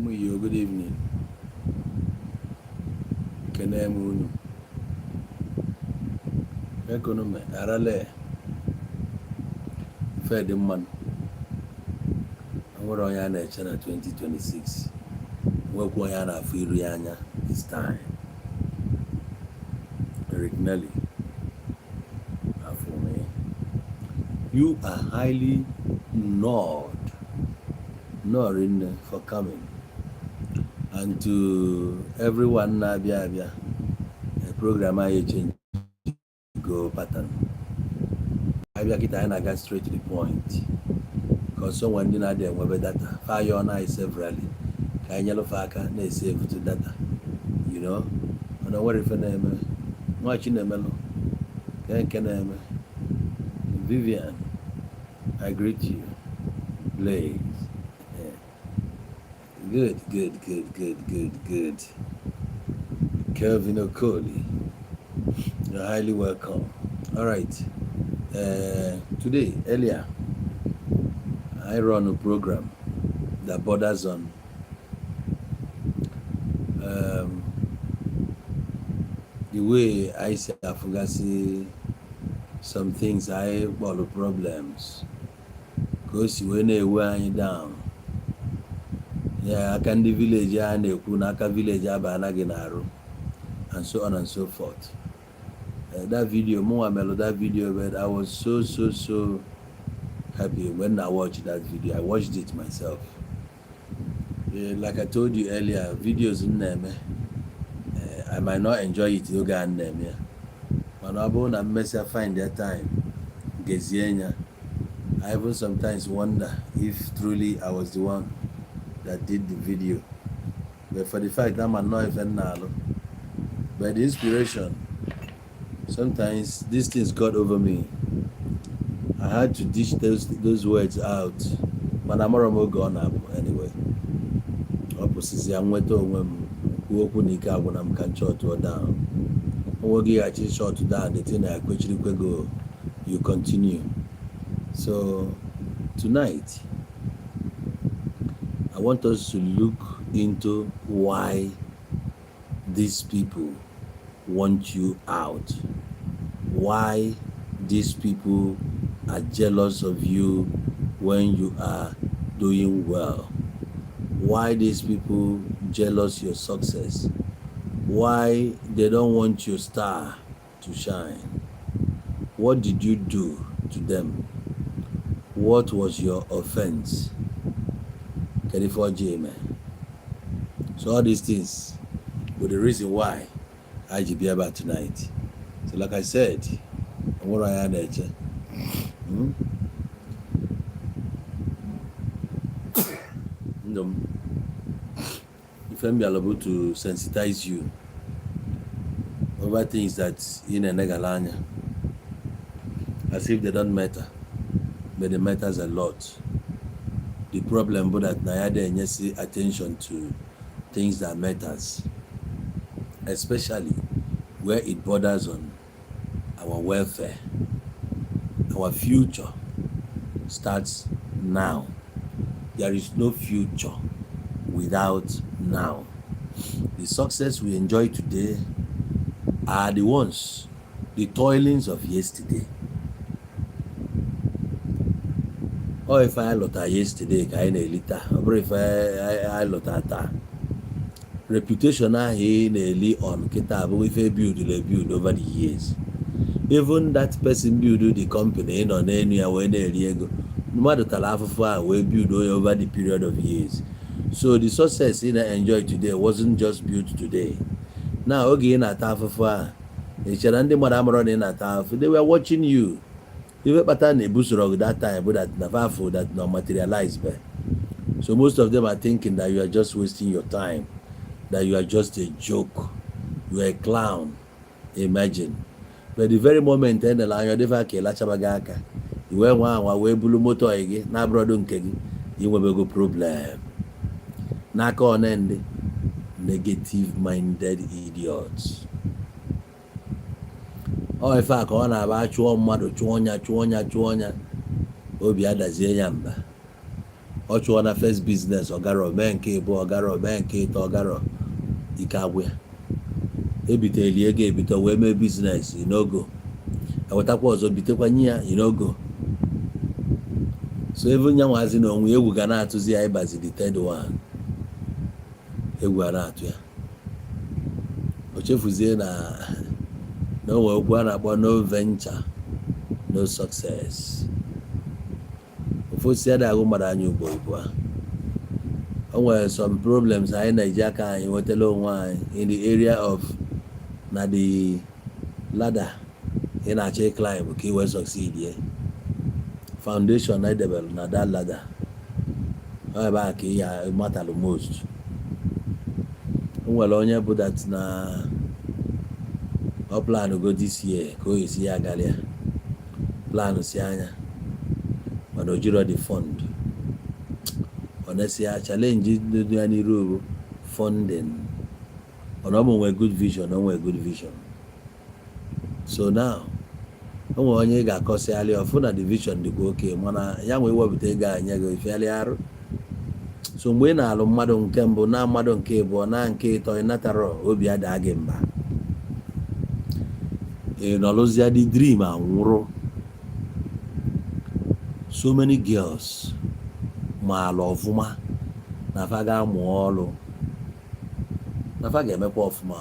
Good evening. Kenemu Economy Arale Fed man. What on yana channel 2026. Work on yana Firianya this time. Eric Nelly. For me. You are highly ignoring for coming. And to everyone Nabia, a program I change go pattern. I get straight to the point. Because someone didn't there web data. Fire on I severally. Can yellow faka, they save to data. You know? I don't worry for them. Watching them alone. Can Vivian, I greet you. Blaze. Good. Kelvin Okoli, you're highly welcome. All right. Today, earlier, I run a program that borders on the way I say Afugasi, some things I follow problems. Because when they wear you down. Yeah, I can the village and the Kunaka village Abanaginaro, and so on and so forth. That video, that video, but I was so happy when I watched that video. I watched it myself. Like I told you earlier, videos in them, I might not enjoy it, yoga and them, yeah. But I find their time. Gezienya. I even sometimes wonder if truly I was the one that did the video. But for the fact that I'm not even now, but the inspiration, sometimes these things got over me. I had to dish those words out. But I'm already gone up anyway. Opposite, I'm with I'm short or down. Actually short down. The thing I Kwechiri go, you continue. So tonight, I want us to look into why these people want you out. Why these people are jealous of you when you are doing well. Why these people jealous your success. Why they don't want your star to shine. What did you do to them? What was your offense? man. So all these things were the reason why I be about tonight. So like I said, what I had if I'm able to sensitize you over things that in a negalanya, as if they don't matter, but it matters a lot. The problem but that Nayade and see attention to things that matters, especially where it borders on our welfare. Our future starts now. There is no future without now. The success we enjoy today are the ones, the toilings of yesterday. Or if I lot yesterday, or if I lot at reputation I on Kitab, if I build over the years. Even that person build the company on any when they go, no matter how far we build over the period of years. So the success I enjoy today wasn't just built today. Now again at half of far, they were watching you. Even pattern a boost that time, but that never that not materialized. So most of them are thinking that you are just wasting your time, that you are just a joke, you are a clown. Imagine. But the very moment the line never chabagaka, you wear one way blue motor again, now brother you will go problem. Nako on end negative minded idiots. Oh, if I call about you, mother, chuonya, obi adazie yamba. ọ chụọ na first business ọgarọ mee nke ịbụ ọgarọ mee nke ịtọ ọgarọ ike agwụ ya ebiteli ego ebito wee mee business inogo ewetakwa ọzọ bitekwa nye ya inogo so ebe nya nwazi na onwe egwu ga na-atụzi ya ịbazi the third one egwu a na-atụ ya o chefuzie na onwe okwu a na-akpọ no venture no success ofosi ada agụ mmadụ anya ugbo ibu a o nwere some problems anyị na-eji aka anyị nwetala onwe anyị in the area of na the ladder ị na-achọ climb ka ị wee succeed ye foundation na edebere na that ladder ọ ebe a ka ị ya matter most o nwere onye bụ that na ọ plan go this year ka o esi ya agalịa plan si anya mana o jiro the fund honestly a challenge dị ya n'iru funding ọ na nwee good vision o nwee good vision so now o nwere onye ị ga-akọsịalị ọfụ na the vision dịkwa oke mana ya nwee wepụta ego anya gị ifialị arụ so mgbe ị na-alụ mmadụ nke mbụ na mmadụ nke ịbụọ na nke ịtọ ị natara obi adaa gị mba ị nọlụzia the dream anwụrụ so many girls ma ala ọfụma na fa ga-amụ ọrụ na fa ga-emekwa ọfụma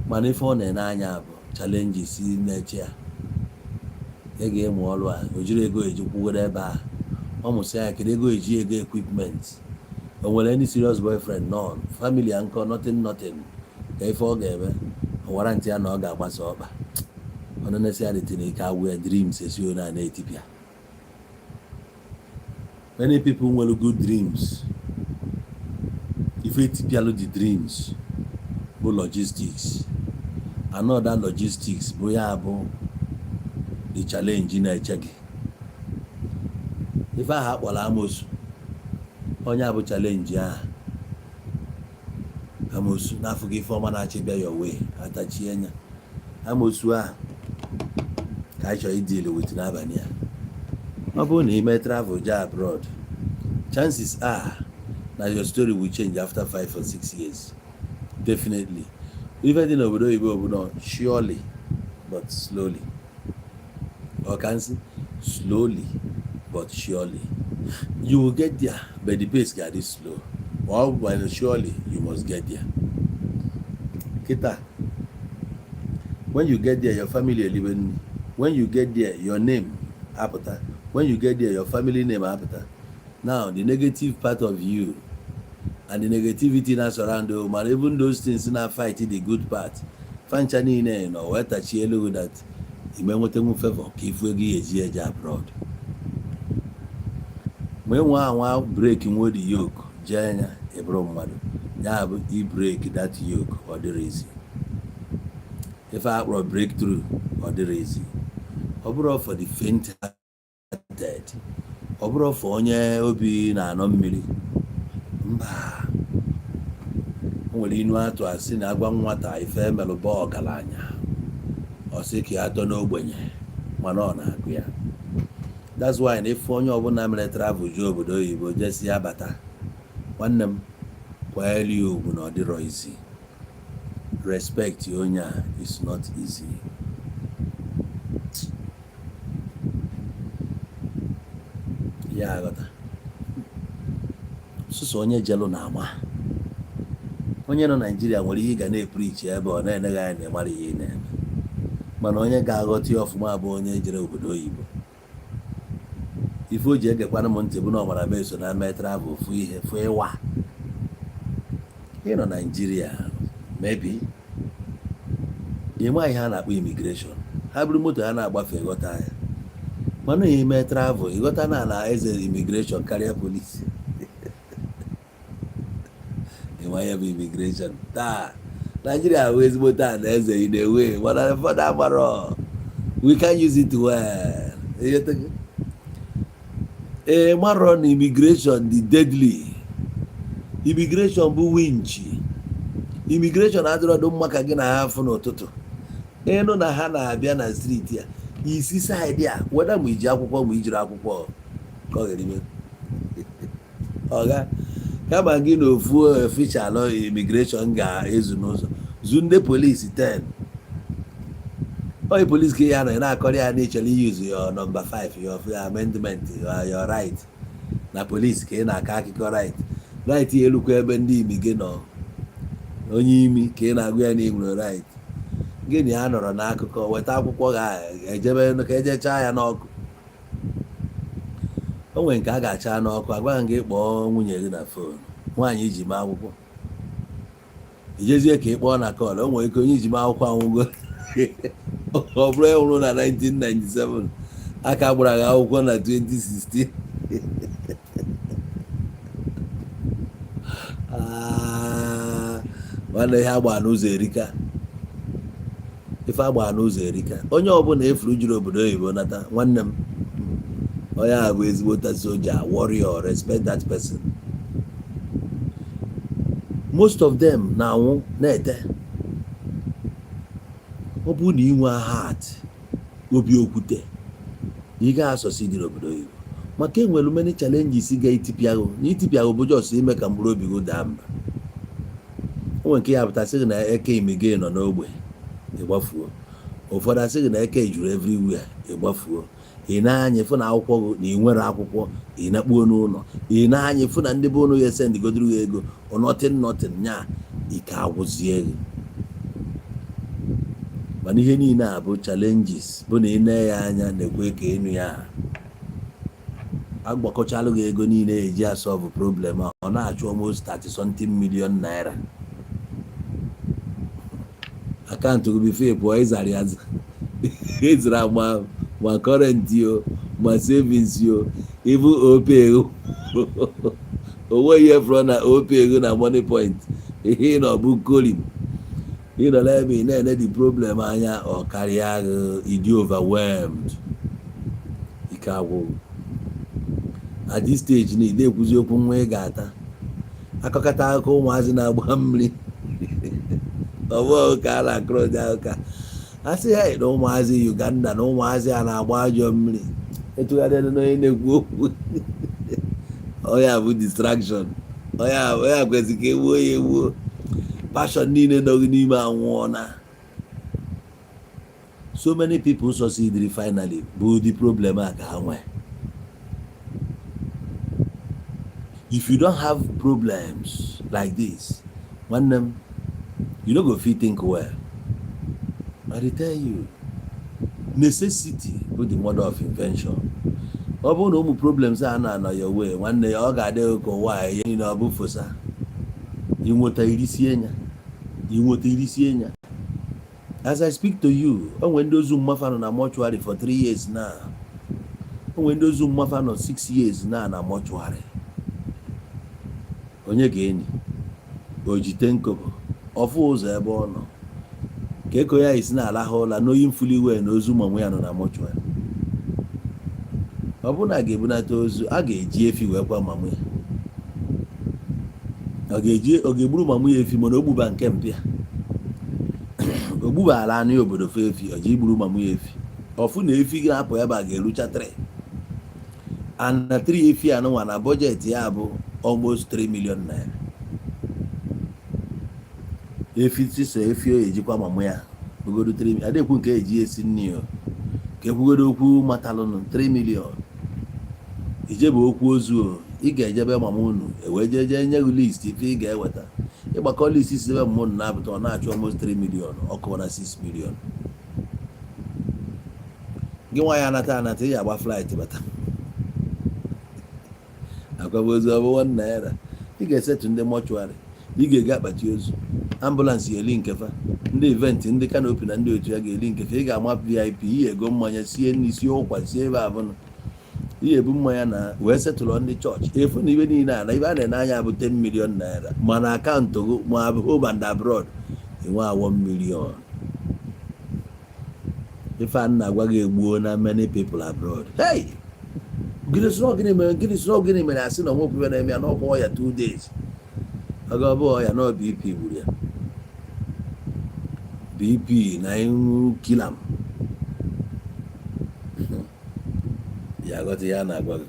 mana ife ọ na-ene anya bụ challenges si na-eche ya ị ga-emụ ọrụ a o jiri ego eji kwụgoro ebe a ọ mụsị ya kedu ego eji ego equipment o nwere any serious boyfriend none family ya nkọ nothing ka ife ọ ga-eme ọwara ntị ya na ọ ga-agbasa ọkpa ọnụnesiarity na ike agwụ ya dreams esi onye a na-etipịa many people nwere good dreams ife etipịalụ the dreams bụ logistics another logistics bụ ya bụ the challenge na-eche gị ife ahụ akpọrọ amosu onye abụ challenge ahụ amosu n'afọ gị ife ọma na-achị bịa your way atachie anya amosu ahụ ka anyị chọrọ idil with n'abalị a ọ bụrụ na ime travel jee abroad chances are na your story will change after 5 or 6 years definitely ife dị n'obodo oyibo obodo surely but slowly or can see slowly but surely you will get there but the pace ga dị slow or when surely you must get there kita when you get there your family living when you get there your name apụta when you get there your family name apụta now the negative part of you and the negativity na surround you man even those things na fight the good part fancha niile no wee tachie elu that ime nweta nwu favor ka ifu ego eji eje abroad mgbe nwa anwa break nwe the yoke jee anya eburu mmadụ ya bụ i break that yoke ọ dịrị easy ife akpọrọ breakthrough ọ dịrị easy ọ bụrụ for the faint hearted ọ bụrụ for onye obi na-anọ mmiri mba o nwere inu atụ asị na agwa nwata ife emelụ bụ ọgaranya ọ sị ka ya atọ n'ogbenye mana ọ na-agụ ya that's why na ife onye ọbụla mere travel jee obodo oyibo jesi ya bata nwanne m kwanyere ya ugwu na ọ dịrọ easy respect onye a is not easy ya aghọta sụsọ onye jelu na ama onye nọ Naijiria nwere ihe ị ga na-eprichi ebe ọ na-enegha anya na ịmara ihe ị na-eme mana onye ga-aghọta ya ọfụma bụ onye jere obodo oyibo ife o ji egekwana m ntị bụ na ọmara meso na eme travel fụ ihe fụ ịwa ị nọ Naijiria maybe ịma ihe a na-akpọ immigration ha bụrụ moto ha na-agbafe ịghọta ya mana ihe mee travel ịghọta na eze immigration karịa polisi ịma ihe bụ immigration taa Nigeria wee ezigbo taa na eze ị na-ewe mana fọdụ agbara we can use it well marọ na immigration dị deadly immigration bụ winchi immigration adịrọdụ mma ka gị na ha fụ n'ụtụtụ ịnụ na ha na-abịa na streeti ya isi saịdị a weda ma iji akwụkwọ ma ijiri akwụkwọ ka ọ ga-erime ọga kama gị na ofu official immigration ga-ezu n'ụzọ zu ndị polisi 10 onye polisi ka ya nọ na-akọrọ ya na ịchọrọ iyuzu your number 5 your amendment your right na polisi ka ị na-akọ akụkọ right ya elukwa ebe ndị imi gị nọ onye imi ka ị na-agụ ya na inwere right gịnị ya nọrọ n'akụkọ weta akwụkwọ ga-ejebe ka ejechaa ya n'ọkụ o nwere nke a ga-acha n'ọkụ agwaghị gị kpọọ nwunye gị na fon nwaanyị iji ma akwụkwọ ijezie ka ị kpọọ na kọl o nwere ike onye iji ma akwụkwọ anwụgo ọ bụrụ ịhụrụ na 1997 aka gbara gị akwụkwọ na 2016 nwanne ihe agba n'ụzọ erika ife agba n'ụzọ erika onye ọbụla efuru juru obodo oyibo nata nwanne m onye a bụ ezigbo soja warrior respect that person most of them na-anwụ na-ete ọ bụ na inwe heart obi okwute ị ga-asọsi dị n'obodo oyibo maka enwere many challenges ga-etipịa ahụ na itipịa ahụ bụ jọs ime ka mkpụrụ obi gị daa mba o nwere nke ya pụtasị gị na eke imige nọ n'ogbe ịgbafuo ụfọdụ asị gị na eke juru everywhere ịgbafuo ị na-anya fụ na akwụkwọ gị na ị nwere akwụkwọ ị na-akpuo n'ụlọ ị na-anya fụ na ndị be ụnụ ya esendigodoro gị ego nọtin nya ike agwụzie gị mana ihe niile a bụ challenges bụ na ị na ya anya na-ekwe ka enu ya agbakọchalụ gị ego niile eji asọlvụ problem ọ na-achụ almost 30 million naira akaụntụ gị bife pụọ ịzara ya ịzara ma kọrentị o ma savings o ibu ope ego onwe ihe fọrọ na ope ego na money point ihe nọ bụ kolim ịnọla ebe ị na-ene the problem anya ọ karịa gị ịdị overwhelmed ike agwụgwụ at this stage na ide ekwuzi okwu nwa ị ga-ata akọkọta akụkọ ụmụazị na-agba mmiri ọbụ ka a na-akọrọ dị akụka a sị ya na ụmụazị Uganda na ụmụazị a na-agba ajọ mmiri etụgharịa n'onye na-ekwu okwu ọya bụ distraction ọya kwesị ka ewuo ya ewuo passion niile nọ gị n'ime anwụọ na so many people succeed finally bụ the problem a ka ha nwee. If you don't have problems like this, Nwannem, you no go fit think well. I dey tell you, necessity bụ the mother of invention. Ọ bụrụ na ụmụ problems a na your way, nwanne ya ọ ga-adị ka ụwa ihe niile ọ bụ fosa. Inweta irisi enya. As I speak to you, o nwere ndị ozu mmafa nọ na mortuary for 3 years now. O nwere ndị ozu mmafa nọ 6 years now na mortuary. Onye ga-enyi ojite nkobo ọfụ ụzọ ebe ọ nọ ka eko ya isi na-alahụ ụla n'oyi mfuli iwe na ozu ụmụ ya nọ na mortuary. Ọ bụrụ na a ga-ebunata ozu a ga-eji efi wee kwa mamụ ya ọ ga-egburu mamụ ya efi mana ogbuba nke mpịa ogbuba ala anụ obodo fe efi ọ ji igburu mamụ ya efi ọfụ na efi ga-apụ ebe a ga-erucha 3 and na 3 efi anụnwa na bọjetị ya bụ almost 3 million naira. Efi o ejikwa mamụ ya ogodo 3 adekwu nke eji esi nni o ka ekwugodo okwu matalụnụ 3 million ijebe okwu ozu o ị ga-ejebe mamụ unu ewee jeje nye gị list ife ị ga-eweta ịgbakọ list isi ebe mamụ unu na-apụta ọ na-achụ almost 3 million ọkụ na 6 million gị nwa ya anata ị ga-agba flight bata akwabozu ọ bụ 1 naira ị ga-esetụ ndị mortuary ị ga-ega akpati ozu ambụlansị eli nkefa ndị event ndị kanopi na ndị otu ya ga-eli nkefa ị ga-ama VIP ihe ego mmanya sie nri sie ụkwa sie ebe abụnụ ihe ebu mmanya na wee setụlụ ndị chọọchị efu na ibe niile a na ibe a na-ene anya bụ 10 million naira mana akaụntụ gị ma bụ home and abroad enwe 1 million ife a na-agwa gị egbuo na many people abroad. Hey, gịnị sịrọ mere asị na ọnwekwu na-eme ya n'ọkwa ọya 2 days aga ọ bụ ọya na BP gburu ya BP na ihu kilam ya ghọta ya na-agwa gị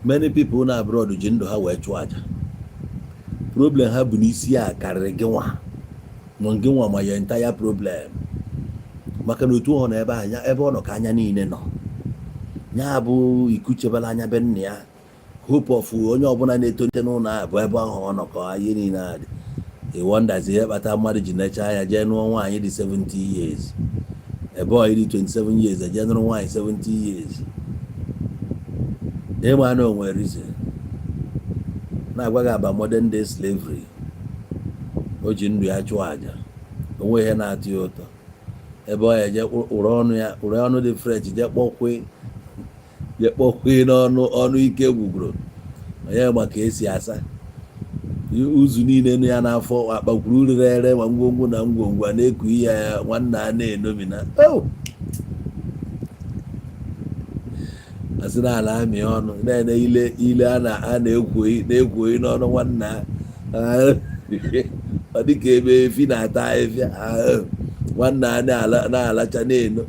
many people na abroad ji ndụ ha wee chụọ aja. Problem ha bụ n'isi a karịrị gị nwa ma ya entire problem, maka na otu ọ nọ ebe ọ nọ ka anya niile nọ ya bụ ikuchebela anya be nna ya. Hope of onye ọbụla na-etonite n'ụlọ a bụ ebe ahụ ọ nọ ka ihe niile adị. Wonders ihe kpata mmadụ ji necha anya jee nụọ nwaanyị dị 70 years, ebe ọ dị 27 years eje nụrụ nwaanyị 70 years. ịma na onwe reason na-agwa gị aba modern day slavery. O ji ndụ ya chụọ aja, onwe ihe na-atụ ya ụtọ. Ebe ọ ya je ụrụ ọnụ dị fresh je kpọkwe n'ọnụ ike gwugoro onye maka esi asa uzu niile nụ ya n'afọ akpakwuru rere ma ngwongwo na ngwongwo a na-eku ihe ya nwanne a na-enomina asị na ala amị ọnụ na-ene ile a na-ekwoyi n'ọnụ nwanne ọ dịka ebe efi na-ata ahịfịa nwanne a na-alacha na-eno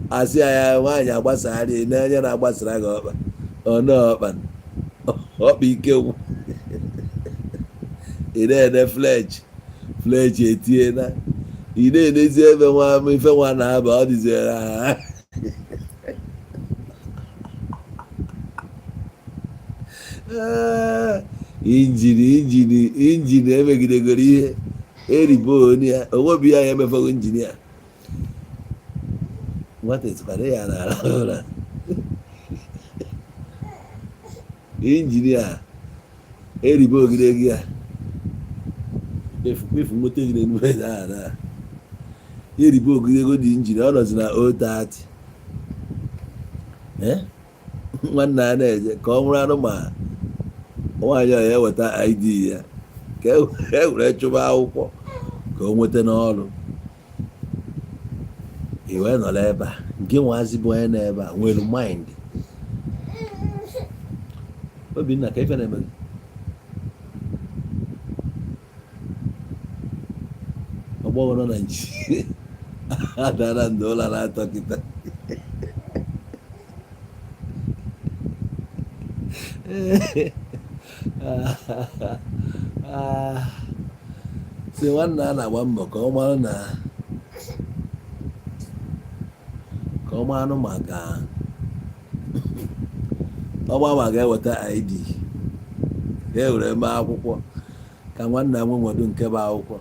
asị ya nwaanyị agbasagharị n'anya na-agbasara gị ọkpa ọkpa ike ị na-ene flechi etie na ị na-enezi ebe ife nwa na-aba ọ dịziere ha injin emegidegoro ihe eribon ya onwebi ya emefago injin ya nwata etukwara ya n'ala ụra injin ya eribo ogide gị ya efu moto gị n'enume na eribo ogide go dị injin ọ nọzi na 030 nwanne a na-eje ka ọ nwụrụ anụ ma nwaanyị a ya eweta ID ya ka e were chụba akwụkwọ ka o nweta n'ọrụ. I wee nọrọ ebe a nke nwazi bụ onye n'ebe a nwere mind. Obinna ka ife na-eme ọgbọghọ nọ na nchi adara ndị ụlọ na-atọ kịta si nwanne a na-agba mbọ ka ọ marụ maka ọgba ma ga-eweta ID ka e were mee akwụkwọ ka nwanne m nwado nke bụ akwụkwọ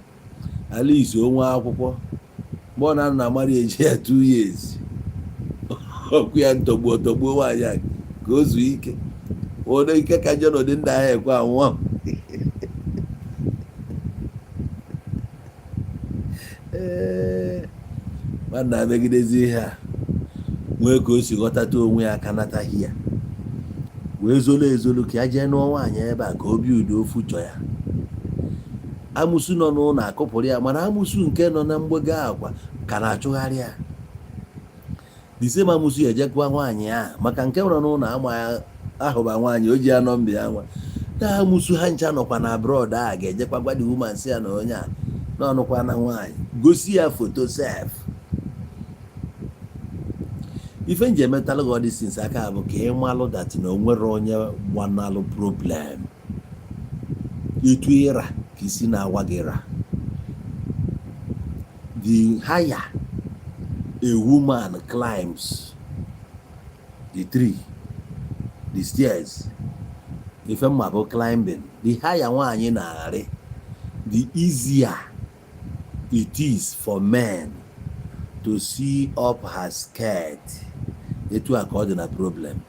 ala isi onwe akwụkwọ mgbe ọ na amara eji ya 2 years ọkụ ya ntọgbuo nwaanyị a ka o zuo ike onye ike ka njọ n'ụdị ndị ahịa ekwe anwụọ nwanne abegidezi ihe a nwee ka o si ghọtata onwe ya aka nataghị ya wee ezolu ka ya jee nụọ nwaanyị ebe a ka obi udo ofu chọ ya. Amụsụ nọ n'ụlọ akụpụrụ ya, mana amụsụ nke nọ na mgbego akwa ka na-achụgharị ya. Disem amụsụ ya ejekwa nwaanyị a maka nke nọ n'ụlọ ama ya ahụba nwaanyị o ji ya nọmba ya nwa na amụsụ ha ncha nọkwa na abroad a ga-ejekwa gwa the woman si ya na onye a n'ọnụkwa na nwaanyị gosi ya foto sef. Ife nji emetalụ gị ọdịsins aka bụ ka ị malụ dat na onwere onye gbanalụ problem. Etu ịra ka isi na-awa gị ra. The higher a woman climbs the tree, the stairs, ife mma bụ climbing, the higher nwaanyị na-arị, the easier it is for men to see up her skirt. Etu a ka ọ dị na problem.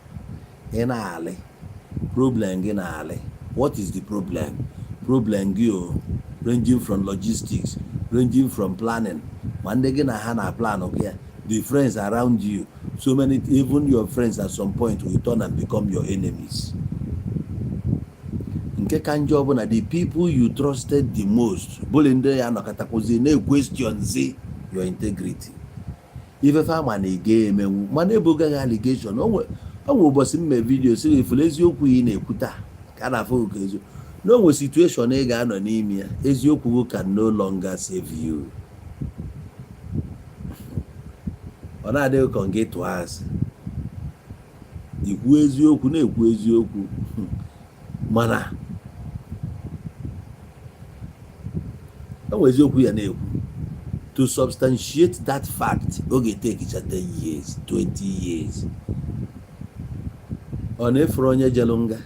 Ị na-alị problem gị na-alị. What is the problem? Problem gị ranging from logistics, ranging from planning. Ma ndị gị na ha na plan gị, the friends around you, so many, even your friends at some point will turn and become your enemies. Nke ka njọ bụ na the people you trusted the most bụle ndị ya nọkọtakwụzi na-questionzi your integrity. Ife fama na ige emenwu mana ebugaghị allegation. Onwe ụbọchị mme vidio si ifuru eziokwu ị na-ekwuta ka na afọ oge eziokwu na onwe situation ị ga-anọ n'ime ya, eziokwu can no longer save you. Ọ na-adịghị ka nke tụọ asị ikwu eziokwu na-ekwu eziokwu mana enwe eziokwu ya na-ekwu to substantiate that fact ọ ga-etake 10 years 20 years ọ na-efere onye jelu nga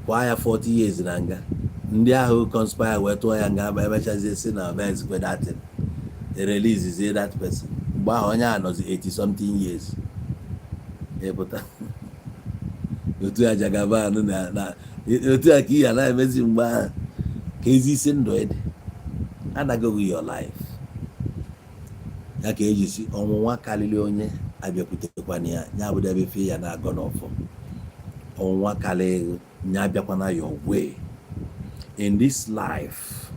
kwa ya 40 years na nga ndị ahụ conspire wee tụọ ya nga ma emechazie si na mezikwe datin release that person mgbe ahụ onye a nọzi 80 something years ịpụta otu a Jagaban na otu a ka ihe na-emezi mgbe ahụ ka ezi isi ndụ dị anaghị your life ya ka eji si ọnwụnwa karịrị onye abịakwutekwana ya bụ debe fe ya na-agọ n'ọfọ ọnwụnwa karịrị ya abịakwana your way in this life.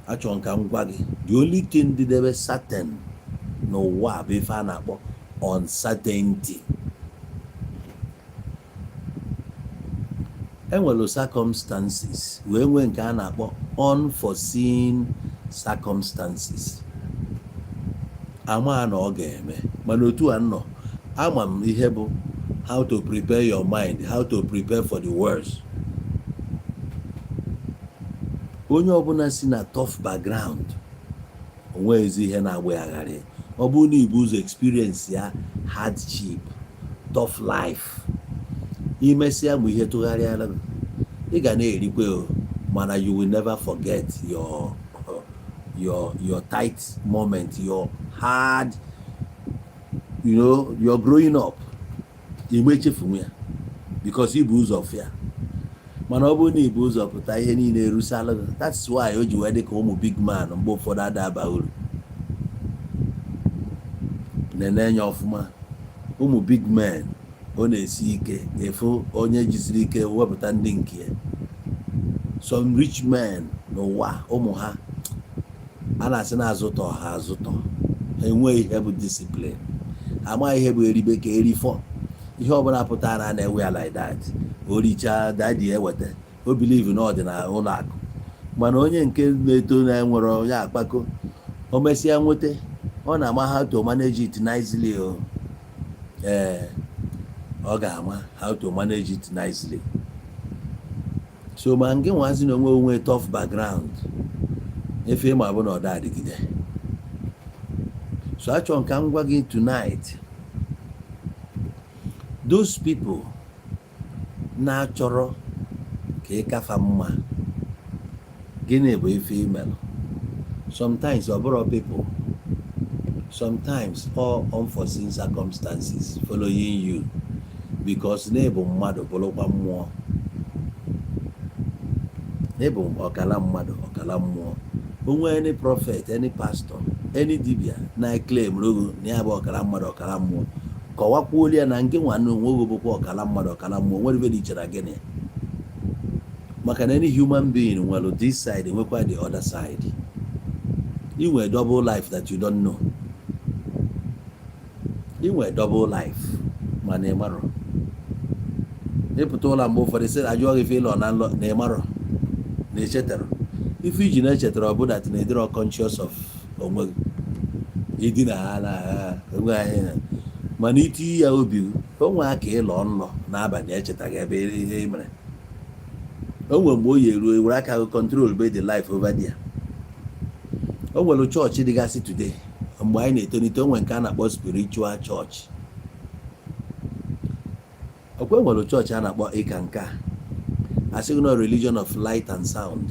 Achọrọ nka m gwa gị the only thing dị debe certain n'ụwa bụ ife a na-akpọ uncertainty. Enwere circumstances wee nwee nke a na-akpọ unforeseen circumstances. Ama na ọ ga-eme mana otu a nọ ama m ihe bụ how to prepare your mind, how to prepare for the worst. Onye ọbụla si na tough background onwe ezi ihe na-agba ya agharị ọ bụrụ na ibu ụzọ experience ya hardship tough life imesịa mụ ihe tụgharịala ị ga na-erikwe mana you will never forget your tight moment, your hard, you're growing up. Igbe chefu ya because ibu ụzọ fịa mana ọ bụrụ na ibu ụzọ pụta ihe niile erusala. That's why o ji wee dị ka ụmụ big man mgbe ụfọdụ adaba uru na-enye ọfụma. Ụmụ big men ọ na-esi ike efu onye jisiri ike wepụta ndị nke ya. Some rich men n'ụwa ụmụ ha a na-asị na azụtọ ha azụtọ enweghị ihe bụ discipline, amaghị ihe bụ eribe ka erifọ. Ihe ọbụla pụtara na-ewe ya like that oricha dadi eweta o believe na ọ dị na ụlọ akụ mana onye nke na-eto na-enwere onye akpako o mesịa nweta ọ na-ama how to manage it nicely. Ọ ga-ama how to manage it nicely. So ma nke nwazi na onwe tough background efe ma bụ na ọ da adịgide. So achọ nka m gwa gị tonight, those people na-achọrọ ka ị kafa mma gịnị bụ ife imelụ. Sometimes ọ bụrụ people, sometimes all unforeseen circumstances following you because na-ebu mmadụ bụrụkwa mmụọ, na-ebu ọkala mmadụ ọkala mmụọ. Onwe any prophet, any pastor, any dibia na-claim logo na ya bụ ọkala mmadụ ọkala mmụọ kọwakwuolu ya na nke nwanne onwe ogo bụkwa ọkala mmadụ ọkala mmụọ nwere ife dị iche gịnị maka na any human being nwere this side enwekwa the other side. Inwe double life that you don't know. Inwe double life mana ị marọ. Ịpụta ụlọ mgbe ụfọdụ sị ajụọ gị ife ịlọ na nlọ na ị marọ na echetara ife iji na-echetara ọ bụ that na ịdịrọ conscious of onwe gị ịdị na ha na onwe anyị mana iti ya obi onwe aka ịlọ nlọ n'abalị echetaghị ebe ihe mere. Onwe mgbe o yi eruo were aka gị control be the life over there. O nwere chọọchị dịgasị today mgbe anyị na-etonite onwe nke a na-akpọ spiritual church. Okwe nwere chọọchị a na-akpọ ịka nka asịghị na religion of light and sound.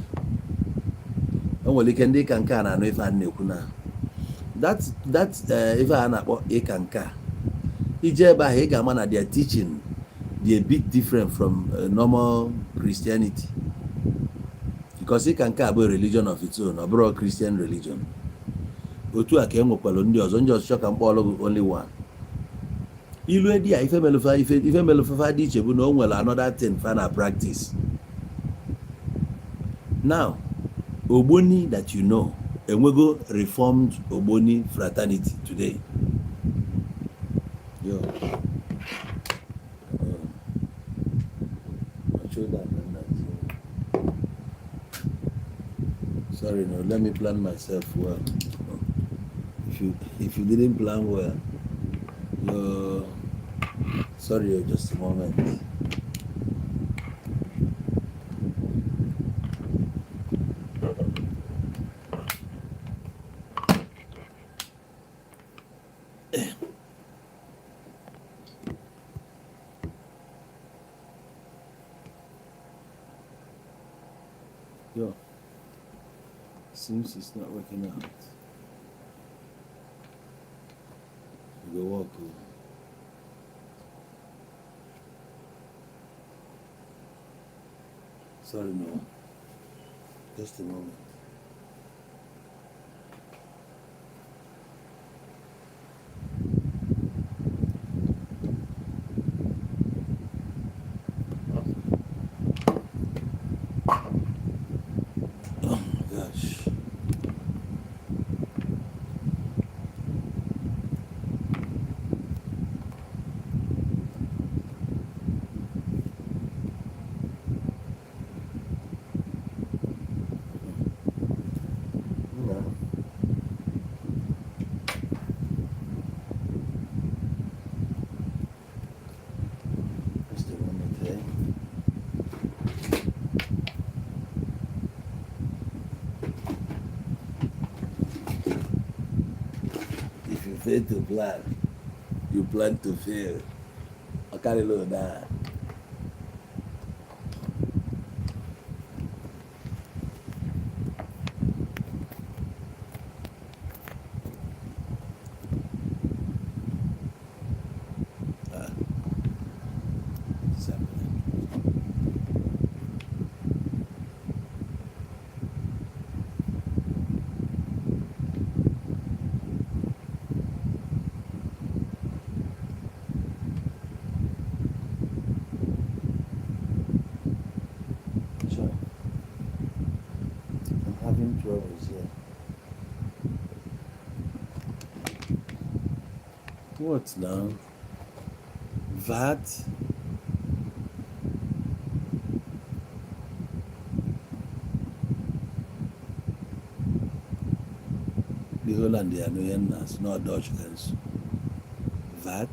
O nwere ike ndị ịka nka na-anụ ife a na-ekwu na that ife a na-akpọ ịka nka ije ebe ahụ ị ga-ama na their teaching dị a bit different from normal Christianity because ịka nka bụ religion of its own, ọ bụrụ Christian religion. Otu a ka e nwekwara ndị ọzọ chọ ka mkpọrọ gị only one. Ilu edi a ife melụfefa dị iche bụ na o nwere another thing fa na practice. Now Ogboni that you know enwego reformed Ogboni fraternity today. Yo. Sorry, no, let me plan myself well. If you didn't plan well, Sorry, just a moment. Yo, seems it's not working out. We go walk. Sorry, no. Just a moment. Oh my gosh. No. Just a moment, eh? If you fail to plan, you plan to fail. I carry load now. Sure. I'm having troubles here. What now? VAT? The Holland they are knowing us, not Dutch council. VAT?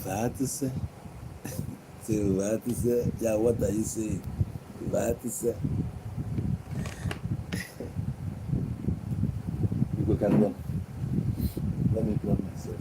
VAT say? Say VAT say? Yeah, what are you saying? VAT say? You go carry on. Let me plug myself.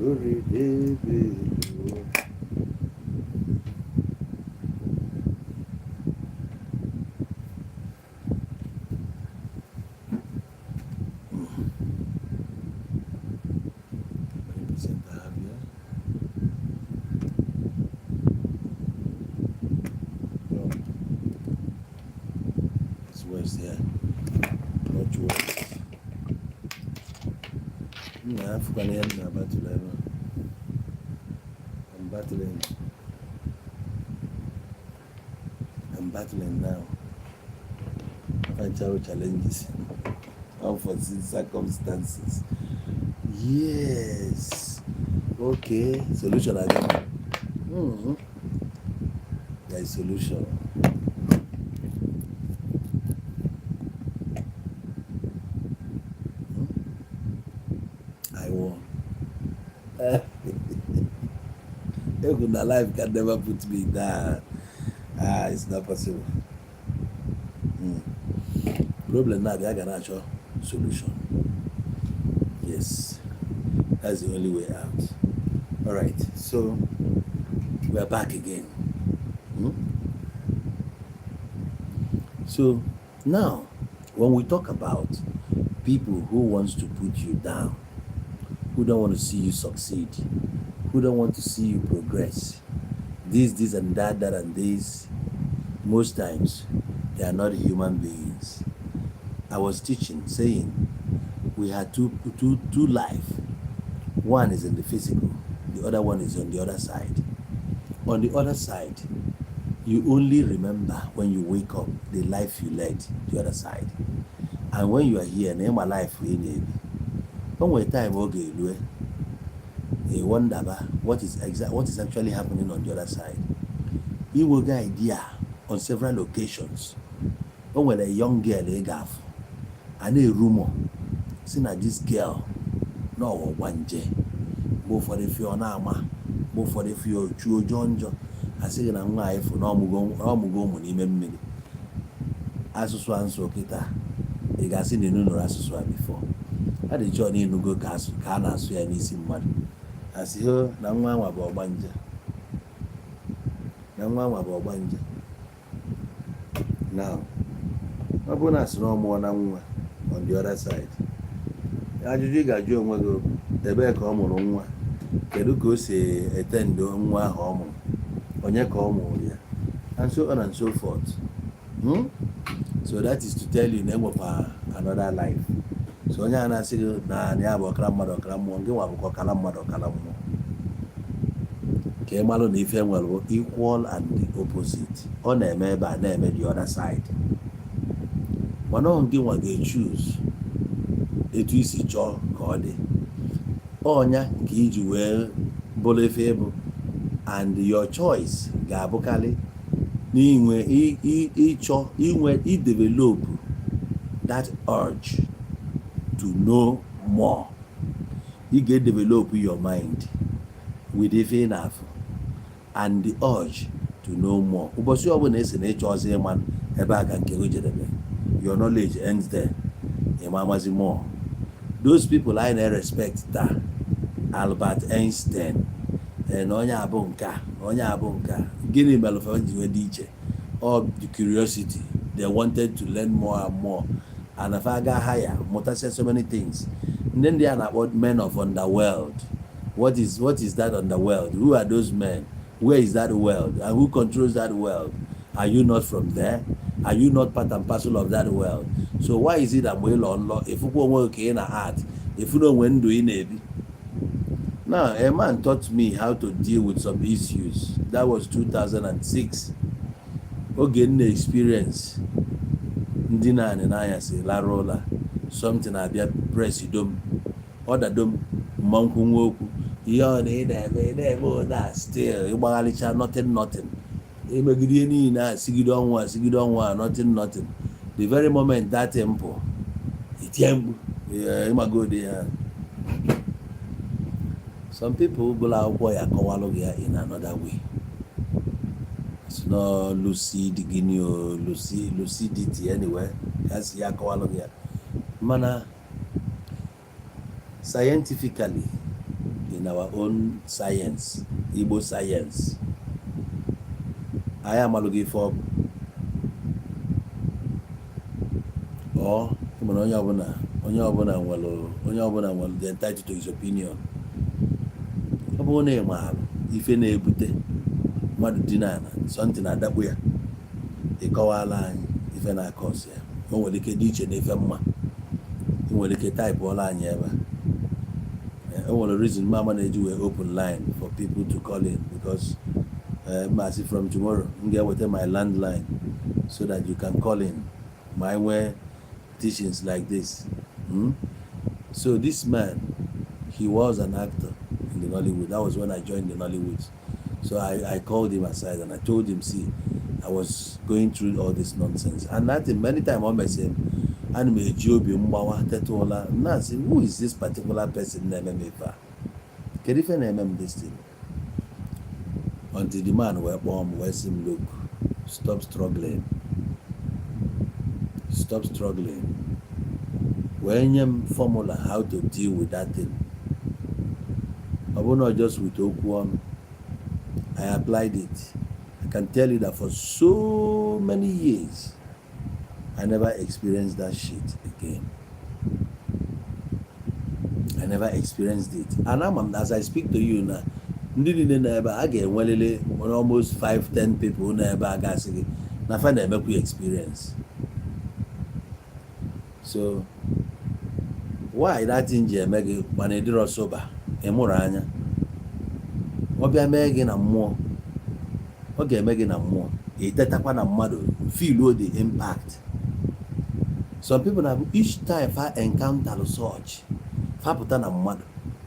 It's worse here. Much worse. I'm battling now. Financial challenges, unforeseen circumstances. Yes. Okay. Solution again. There is solution. I won. My life can never put me down. It's not possible. Problem now, I can actual solution. Yes. That's the only way out. All right. So we are back again. So now, when we talk about people who wants to put you down, who don't want to see you succeed, who don't want to see you progress, this and that and this, most times they are not human beings. I was teaching, saying we had two life. One is in the physical, the other one is on the other side. On the other side, you only remember when you wake up the life you led the other side. And when you are here, name a life we need. When time okay, you wonder what is actually happening on the other side. You will get idea on several occasions. When a young girl they gave, and a rumor, saying that this girl, no one day, both for the Fiona, both for the Fio Chuo Jonjo. I say na nwa ifu na omugo mu n'ime mmiri asụsụ ansụ kita ị ga-asị na inu nụrụ asụsụ a before a dị chọọ na inugo ka a na-asụ ya n'isi mmadụ asị ho na nwa anwa bụ ọgbanje now ọ bụrụ na asị na ọmụọ na nwa on the other side ajụjụ ị ga-ajụ onwe gị ebe ka ọ mụrụ nwa kedu ka o si etendo nwa ahụ ọ mụrụ onye ka ọ mụrụ ya and so on and so forth. So that is to tell you na enwekwa another life. So onye a na-asị gị na ya bụ ọkara mmadụ ọkara mmụọ nke nwa bụkwa ọkara mmadụ ọkara mmụọ ka ị malụ na ife nwere equal and the opposite. Ọ na-eme ebe a na-eme the other side. Mana ọ nke nwa ga-choose etu isi chọọ ka ọ dị ọnya nke iji wee bụrụ efe bụ and your choice ga-abụkarị n'inwe ịchọ inwe develop that urge to know more. You get develop your mind with ife enough and the urge to know more. Ụbọchị ọbụla esi na ịchọ ọzọ ịma ebe aka nke o jedebe, your knowledge ends there. Ịmamazi more. Those people I respect that Albert Einstein na onye abụ nka gịnị mere fa ji wee dị iche all the curiosity they wanted to learn more and more and if I got higher mụtasịa so many things. And then they are about men of underworld. What is that underworld? Who are those men? Where is that world? And who controls that world? Are you not from there? Are you not part and parcel of that world? So why is it that we law if you work in a art, if you know when do in it? Now, a man taught me how to deal with some issues. That was 2006. Again, the experience. Ndina and I say la rola. Something I be press dom. Other dom monku woku. You need that still. You balicha nothing. Imagine na sigidon nothing. The very moment that tempo. Itiembu. Imago there. Some people go out in another way. It's not lucidity anyway. That's yakawalogia. Mana scientifically, in our own science, Igbo science. I am looking for or onye ọbụla nwere the entitled to his opinion. Ọ bụrụ na ị maara ife na-ebute mmadụ dina ana something adakpu ya, ịkọwala anyị ife na-akọs ya. O nwere ike dị iche na ife mma, o nwere ike type ọla anyị ebe a. O nwere reason mama na-eji wee open line for people to call in because masị from tomorrow m ga-eweta my landline so that you can call in my way teachings like this. So this man, he was an actor in the Nollywood. That was when I joined the Nollywood. So I called him aside and I told him, see, I was going through all this nonsense. And that many times I met him, and me Jobi Mbawa Tetola, Nancy, who is this particular person named Mefa? Can you name this thing? Until the man were born, where's him look? Stop struggling. Stop struggling. When you formula how to deal with that thing, I will not just with Okuon. I applied it. I can tell you that for so many years, I never experienced that shit again. I never experienced it. And as I speak to you now, I get almost 5-10 people never got it. I find I make experience. So why that thing je make when it draw sober? Emura anya. Obia make na mmụọ. Ọ ga-eme gị na mmụọ. Itetakwa na mmadụ feel the impact. Some people have each time I encounter such, fapụta na mmadụ,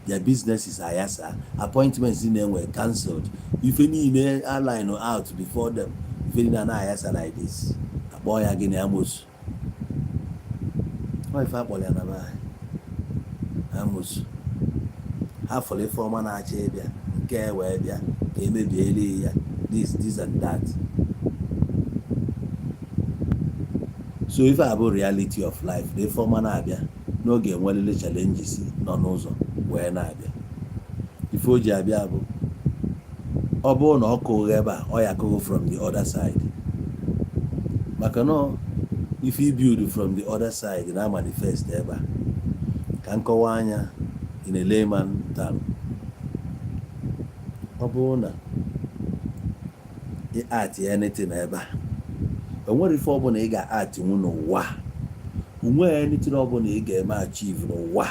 their business is ayasa, appointments in them were cancelled. If any airline or out before them, if any ayasa like this, a boy again amos. Why if I call amos? Half of the former Nachebia, care where they may be this and that. So if I have a reality of life, the former Nabia, no game well the challenges, no nozo, where Nabia. If Ojabiabo, Obo no ko reba, or Yako from the other side. Makano, if you build from the other side, then I manifest ever. Kankawanya in a layman tongue. Obona, he art anything ever. And what if Obona he got art in wa? Where anything Obona he get achieve no wa?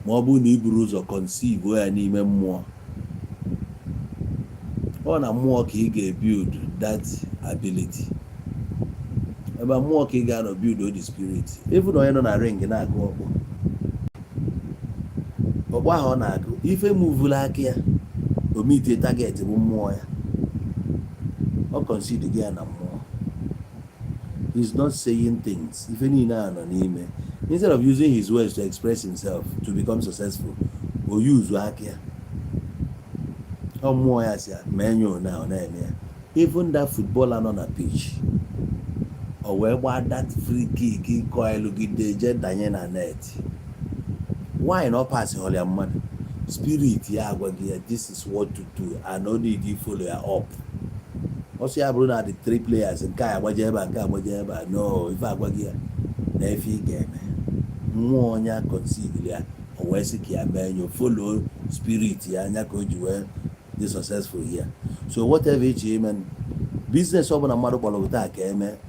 Mobu ni bruise or conceive where any more. On a more he get build that ability. About more he got build all the spirit. Even though I don't ring in a go. But why on a go? If I move like here, we meet a target more. Or consider again more. He's not saying things, even in an instead of using his words to express himself to become successful, or use work here. Or more as ya menu now, even that footballer on a pitch, or where that free kick, coil, the jet Diana net. Why not pass holy man? Spirit, yeah, this is what to do, and only you follow you up. Also, I brought out the 3 players and Kaya Wajeba and Kaya Wajeba. No, if I go here, if you get more consider or Wesiki and you follow spirit, and you be successful here. So, whatever it's human business over a mother attack,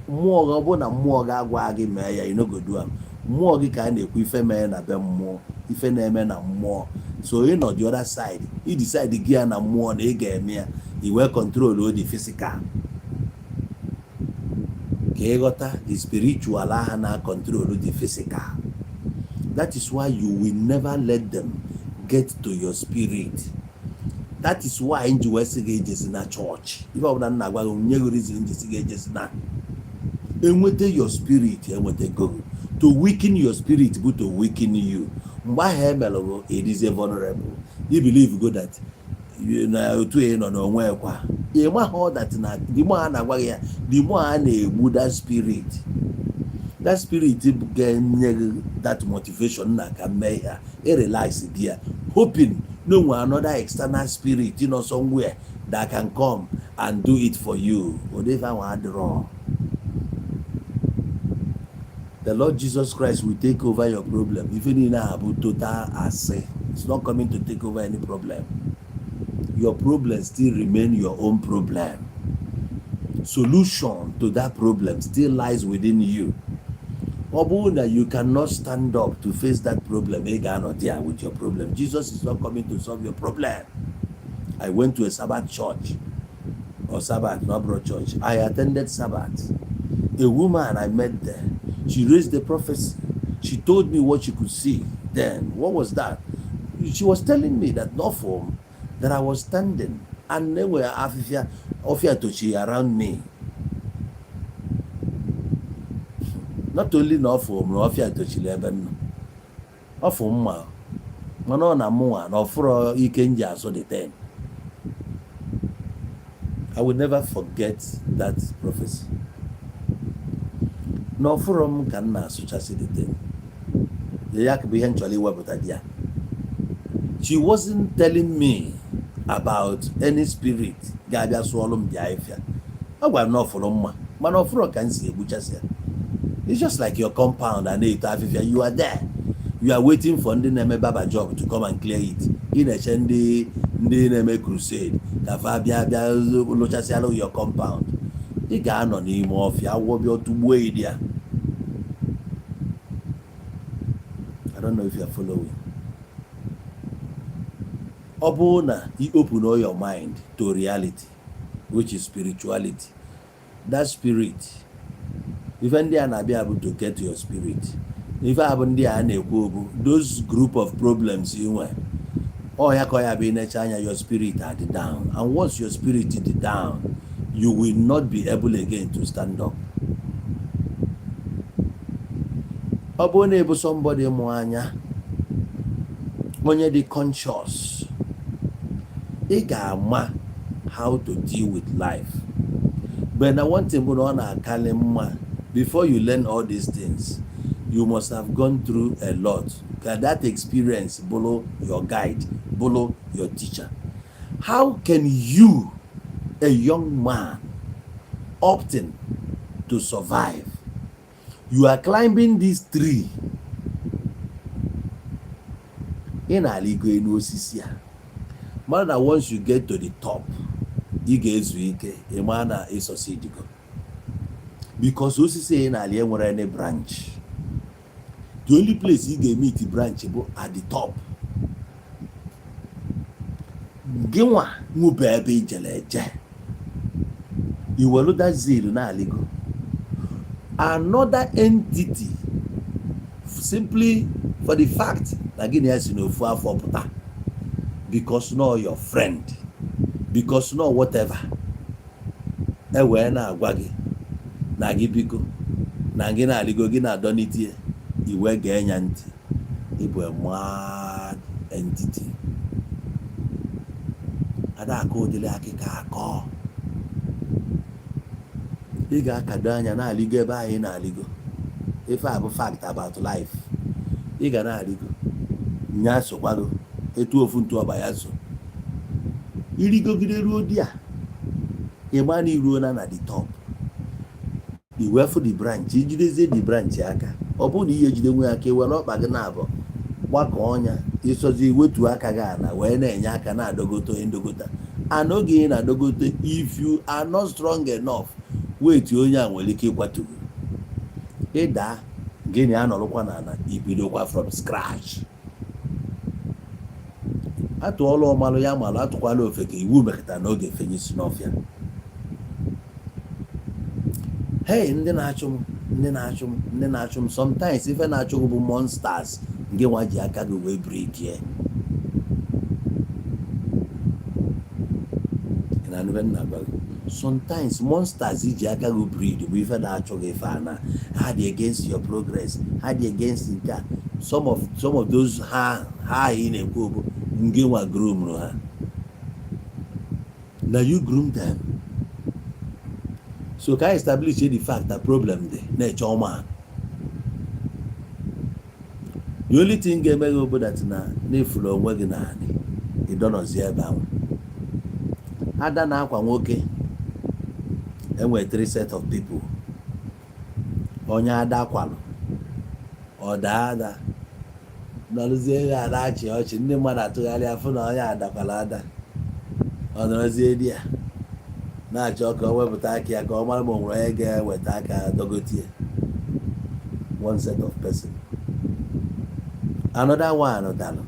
more over a more gagwagi mayor, you know, good one. More kind of if a man a bit more, if a man a more. So, you know, the other side, he decided to get a more, they get me. He will control all the physical. The spiritual now control the physical. That is why you will never let them get to your spirit. That is why in US gauges in a church. If I would not reason gauges now. And with your spirit, and with the go to weaken your spirit, but to weaken you. Why it is a vulnerable. You believe good that. You know, to no where qua. You want all that na the more the more that spirit. That spirit get that motivation na can make a relax there, hoping no another external spirit, somewhere that can come and do it for you. Whatever one draw. The Lord Jesus Christ will take over your problem. Even in a total assay, it's not coming to take over any problem. Your problem still remain your own problem. Solution to that problem still lies within you. That you cannot stand up to face that problem, not there with your problem. Jesus is not coming to solve your problem. I went to a Sabbath church, or Sabbath, not broad church. I attended Sabbath. A woman I met there, she raised the prophecy. She told me what she could see then. What was that? She was telling me that not for that I was standing and there were Ofiatochi around me. Not only not for Ofiatochi leben, not for ma, manona moa, nor for Ikenja so the 10. I will never forget that prophecy. No from can na such as the 10. The yak be eventually webutadia. She wasn't telling me about any spirit. Gabia swallowed the ifia. I will not follow ma. Man of rock can see a butcher's here. It's just like your compound and you are there. You are waiting for the name Baba job to come and clear it. In a Chendi, name crusade. Kafabia your compound. The gun on him off ya will be to wait there. I don't know if you are following. Obona, you open all your mind to reality, which is spirituality. That spirit, even they are not be able to get to your spirit. If I haven't those group of problems you were, oh yeah, be in China, your spirit are down. And once your spirit is down, you will not be able again to stand up. Obona somebody moanya, when you're conscious. How to deal with life. But I want to put on a kalema. Before you learn all these things, you must have gone through a lot. That experience below your guide, below your teacher. How can you, a young man, opting to survive? You are climbing this tree in Aligo in Osisia. Man, that once you get to the top, you get a man is succeeding. Because Osisia in Aligo any branch. The only place you get meet the branch at the top. Gewa mu baby jeleje. You will look that zero na Aligo. Another entity, simply for the fact that Guineas for puta. Because no your friend, because no whatever. Ewe na agwagi, na gibiko, na gina Aligo gina doniti, iwe genyanti, ibu a mad entity. Ada ako dile akika ako. Iga kadanya na Aligo ba na Aligo. If I have a fact about life, iga na Aligo. Nyaso kwalo. Etu ofuntu abayazo. Irigo gide ruo dia. Emani ruo na the top. The way for the branch, ijideze the branch aka. Obu ni iye jide nwe aka were okpa gị na abo. Gbakọ onya, isozi wetu aka ga na we na enye aka na adogoto endogota. Anoge na adogoto if you are not strong enough, wait onye a nwere ike ịkwatu. Ịda gịnị anọrọkwa na ana ibidokwa from scratch. Atu ọlụ ọmalụ ya malụ atụkwala ofeke iwu mekata n'oge fenyisi n'ọfịa. Hey, ndị na-achụ m sometimes ife na-achụ bụ monsters nke nwa ji aka gị wee break here. Sometimes monsters ji aka gị breed bụ ife na-achụ gị ife ana ha dị against your progress, ha dị against nke a. Some of those ha ị na-ekwu bụ Ngewa groom ha. Now you groom them. So can I establish the fact that problem there? Nature man. The only thing game over that na flow working on. ịdọnọzie ebe ahụ. Ada na-akwa nwoke enwere 3 set of people. Onye ada kwalụ ọ daa ada nọrụzie ya na-achị ọchị, ndị mmadụ atụgharị afụ na onye adakwala ada, ọ nọrọzie di ya na-achọ ka o wepụta aka ya ka ọ mara ma o nwere onye ga-eweta aka dogotie. One set of person. Another one dalụ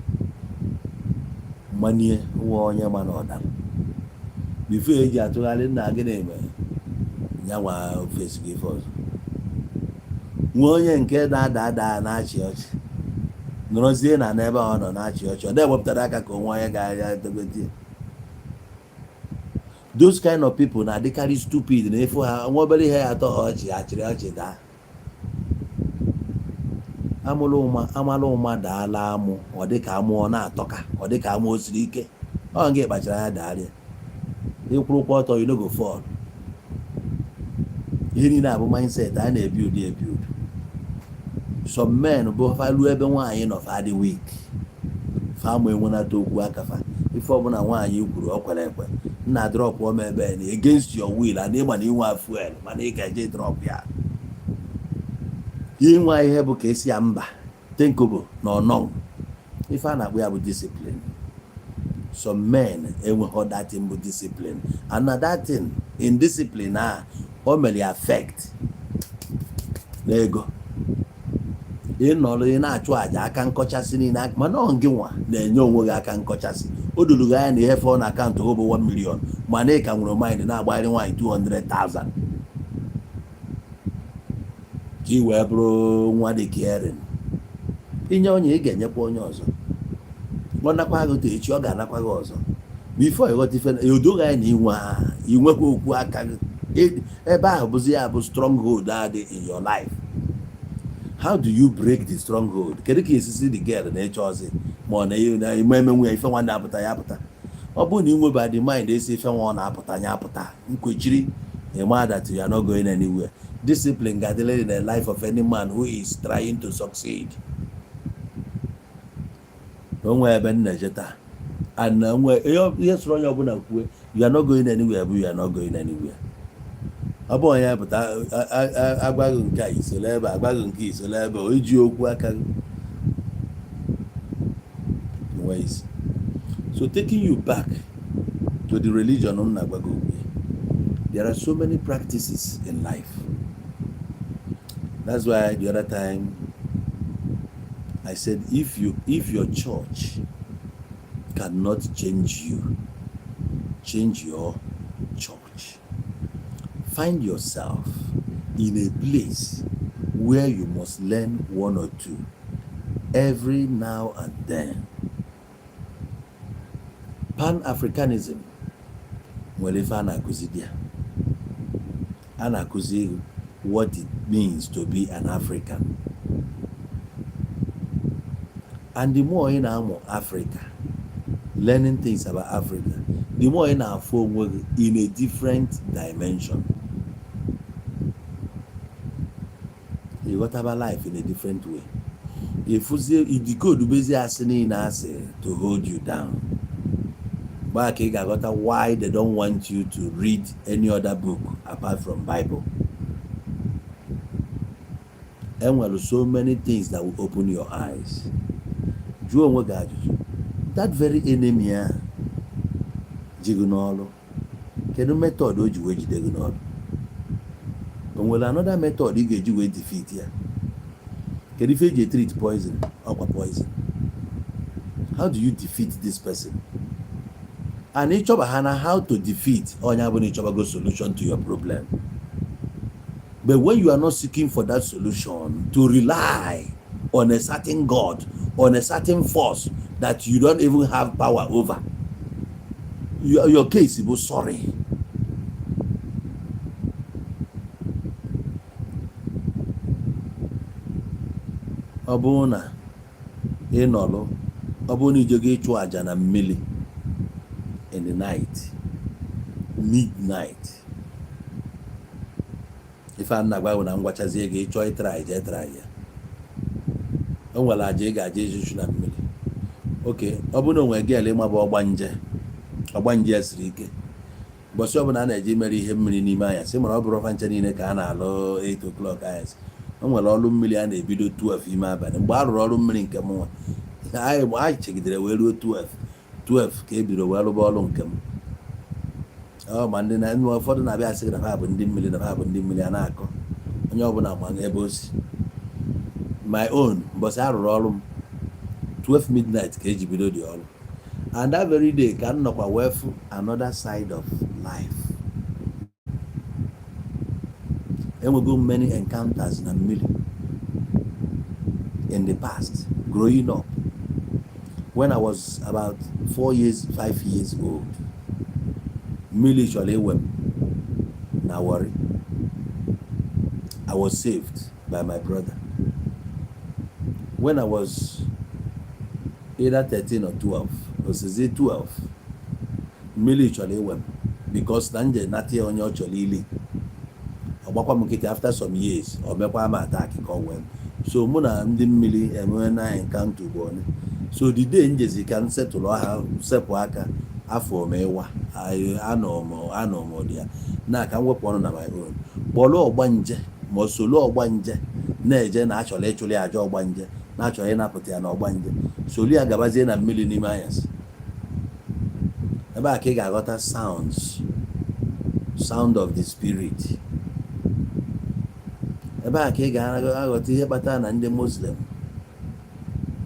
mmanie nwa onye mana ọdalụ bifo eji atụgharị nna gị na-eme ya nwa ofesi gị fọzọ. Nwa onye nke na-ada na-achị ọchị nọrọzie na n'ebe ọ nọ na-achị ọchị, ọ na-ewepụtara aka ka onwe onye ga-ahịa dogotie. Those kind of people na-adịkarị stupid na efu ha nwa obere ihe ya atọ ọchị achịrị ọchị daa. Amalụ ụma daala amụ ọ dịka amụ ọ na-atọka, ọ dịka amụ o siri ike, ọ nga kpachara ya daarịa ịkwụrụkwa ọtọ you no go fall. Ihe niile abụ mindset a na-ebild. Some men bụ falu ebe nwaanyị nọ fa dị weak, fa ma enwenata okwu akafa ife ọbụla nwaanyị kwuru ọ kwere ekwe, nna drop ọma ebe na against your will, and ịma na inwe fuel mana ị ga-eje drop ya. Ihe nwa ihe bụ ka esi ya mba tenkobo na ọnọm ife a na-akpụ ya bụ discipline. Some men enweghị that thing bụ discipline, and na that thing in discipline o mere affect n'ego. Ị nọrọ ị na-achụ àjà aka nkọchasị niile, mana ọ gị nwa na-enye onwe gị aka nkọchasị. O doro gị anya na ihe fọ na akaụntụ gị bụ 1 million, mana ị ka nwere mind na-agbagharị nwaanyị 200,000 ka ị wee bụrụ nwa dị caring. Inye onye ị ga-enyekwa onye ọzọ, ọ nakwa gị echi ọ ga-anakwa gị ọzọ. Before ịghọta ife edoghị anya na inwekwa okwu aka gị ebe ahụ bụzi ya bụ stronghold dị in your life. How do you break the stronghold? Kedu ka esisi the girl na-eche ọzọ ma ọ na-eme emenwe ya ife nwa na-apụta ya apụta. Ọ bụrụ na inweba the mind esi ife nwa ọ na-apụta ya apụta, Kwechiri, ịma that you are not going anywhere. Discipline ga-adịrị in the life of any man who is trying to succeed. Onwe ebe nna-eje taa and nwe ihe sọrọ onye ọbụla kwue you are not going anywhere bụ you are not going anywhere. Ọ bụ onye pụta agwaghị nke a isole ebe agwaghị nke isole ebe o iji okwu aka ways. So taking you back to the religion on Nagwago, there are so many practices in life. That's why the other time I said if your church cannot change you, change your church. Find yourself in a place where you must learn 1 or 2 every now and then. Pan-Africanism nwere ife a na-akụzi dia. A na-akụzi what it means to be an African. And the more ị na-amụ Africa, learning things about Africa, the more ị na-afụ onwe gị in a different dimension. You got about life in a different way. If the code busy asking to hold you down, but I got why they don't want you to read any other book apart from Bible. And well, so many things that will open your eyes. That very enemy, Jigunolo, can you method or you wage Jigunolo? Well, another method you get you defeat here. Can you treat poison or poison? How do you defeat this person? And each other how to defeat or each other solution to your problem. But when you are not seeking for that solution, to rely on a certain God, on a certain force that you don't even have power over, your case is sorry. Obuna ịnọlụ ọbụna ijego ịchụ aja na mmili in the night, midnight. Ife a na-agwa na ngwachazie gị ịchọ ịtara ya o nwere aja ị ga-aja ejuju na mmiri oke ọ bụrụ na onwe gị ele ịmabụ ọgbanje siri ike ụbọchị ọbụla a na-eji mere ihe mmiri n'ime anyasị mara ọ bụrụ ọfa nche niile ka a na-alụ 8 o'clock anyasị o nwere ọrụ mmiri a na-ebido 12 ime abalị mgbe a rụrụ ọrụ mmiri nke m nwa anyị chegidere wee ruo 12 ka e bidoro wee rụba ọrụ nke m ma ndị na ụfọdụ na-abịa asị gị na ha bụ ndị mmiri na ha bụ ndị mmiri a na-akọ onye ọbụla ma ebe o si my own mbọsị a rụrụ ọrụ m 12 midnight ka eji bido dị ọrụ and that very day ka m nọkwa wee fụ another side of life. Enwego many encounters na mmiri in the past growing up when I was about 4 years 5 years old. Mmiri chọrọ iwe m na Warri. I was saved by my brother when I was either 13 or 12. Osizi 12 mmiri chọrọ iwe m because na nje nati onye ọ chọrọ ili ọgbakwa m nkịtị after some years ọ mekwa m attack ka ọ wee so mụ na ndị mmiri enwe na encounter ugboro so the day njezi ka m setụlụ ha sepụ aka afọ mewa anọ m dị ya na ka m wepụ ọnụ na my own kpọrọ ọgbanje ma solo ọgbanje na-eje na achọrọ ịchụrụ ya aja ọgbanje na achọrọ ịnapụta ya na ọgbanje soli ya gabazie na mmiri n'ime anyasị ebe a ka ị ga-aghọta sound of the spirit. Ebe a ka ị ga-aghọta ihe kpatara na ndị Muslim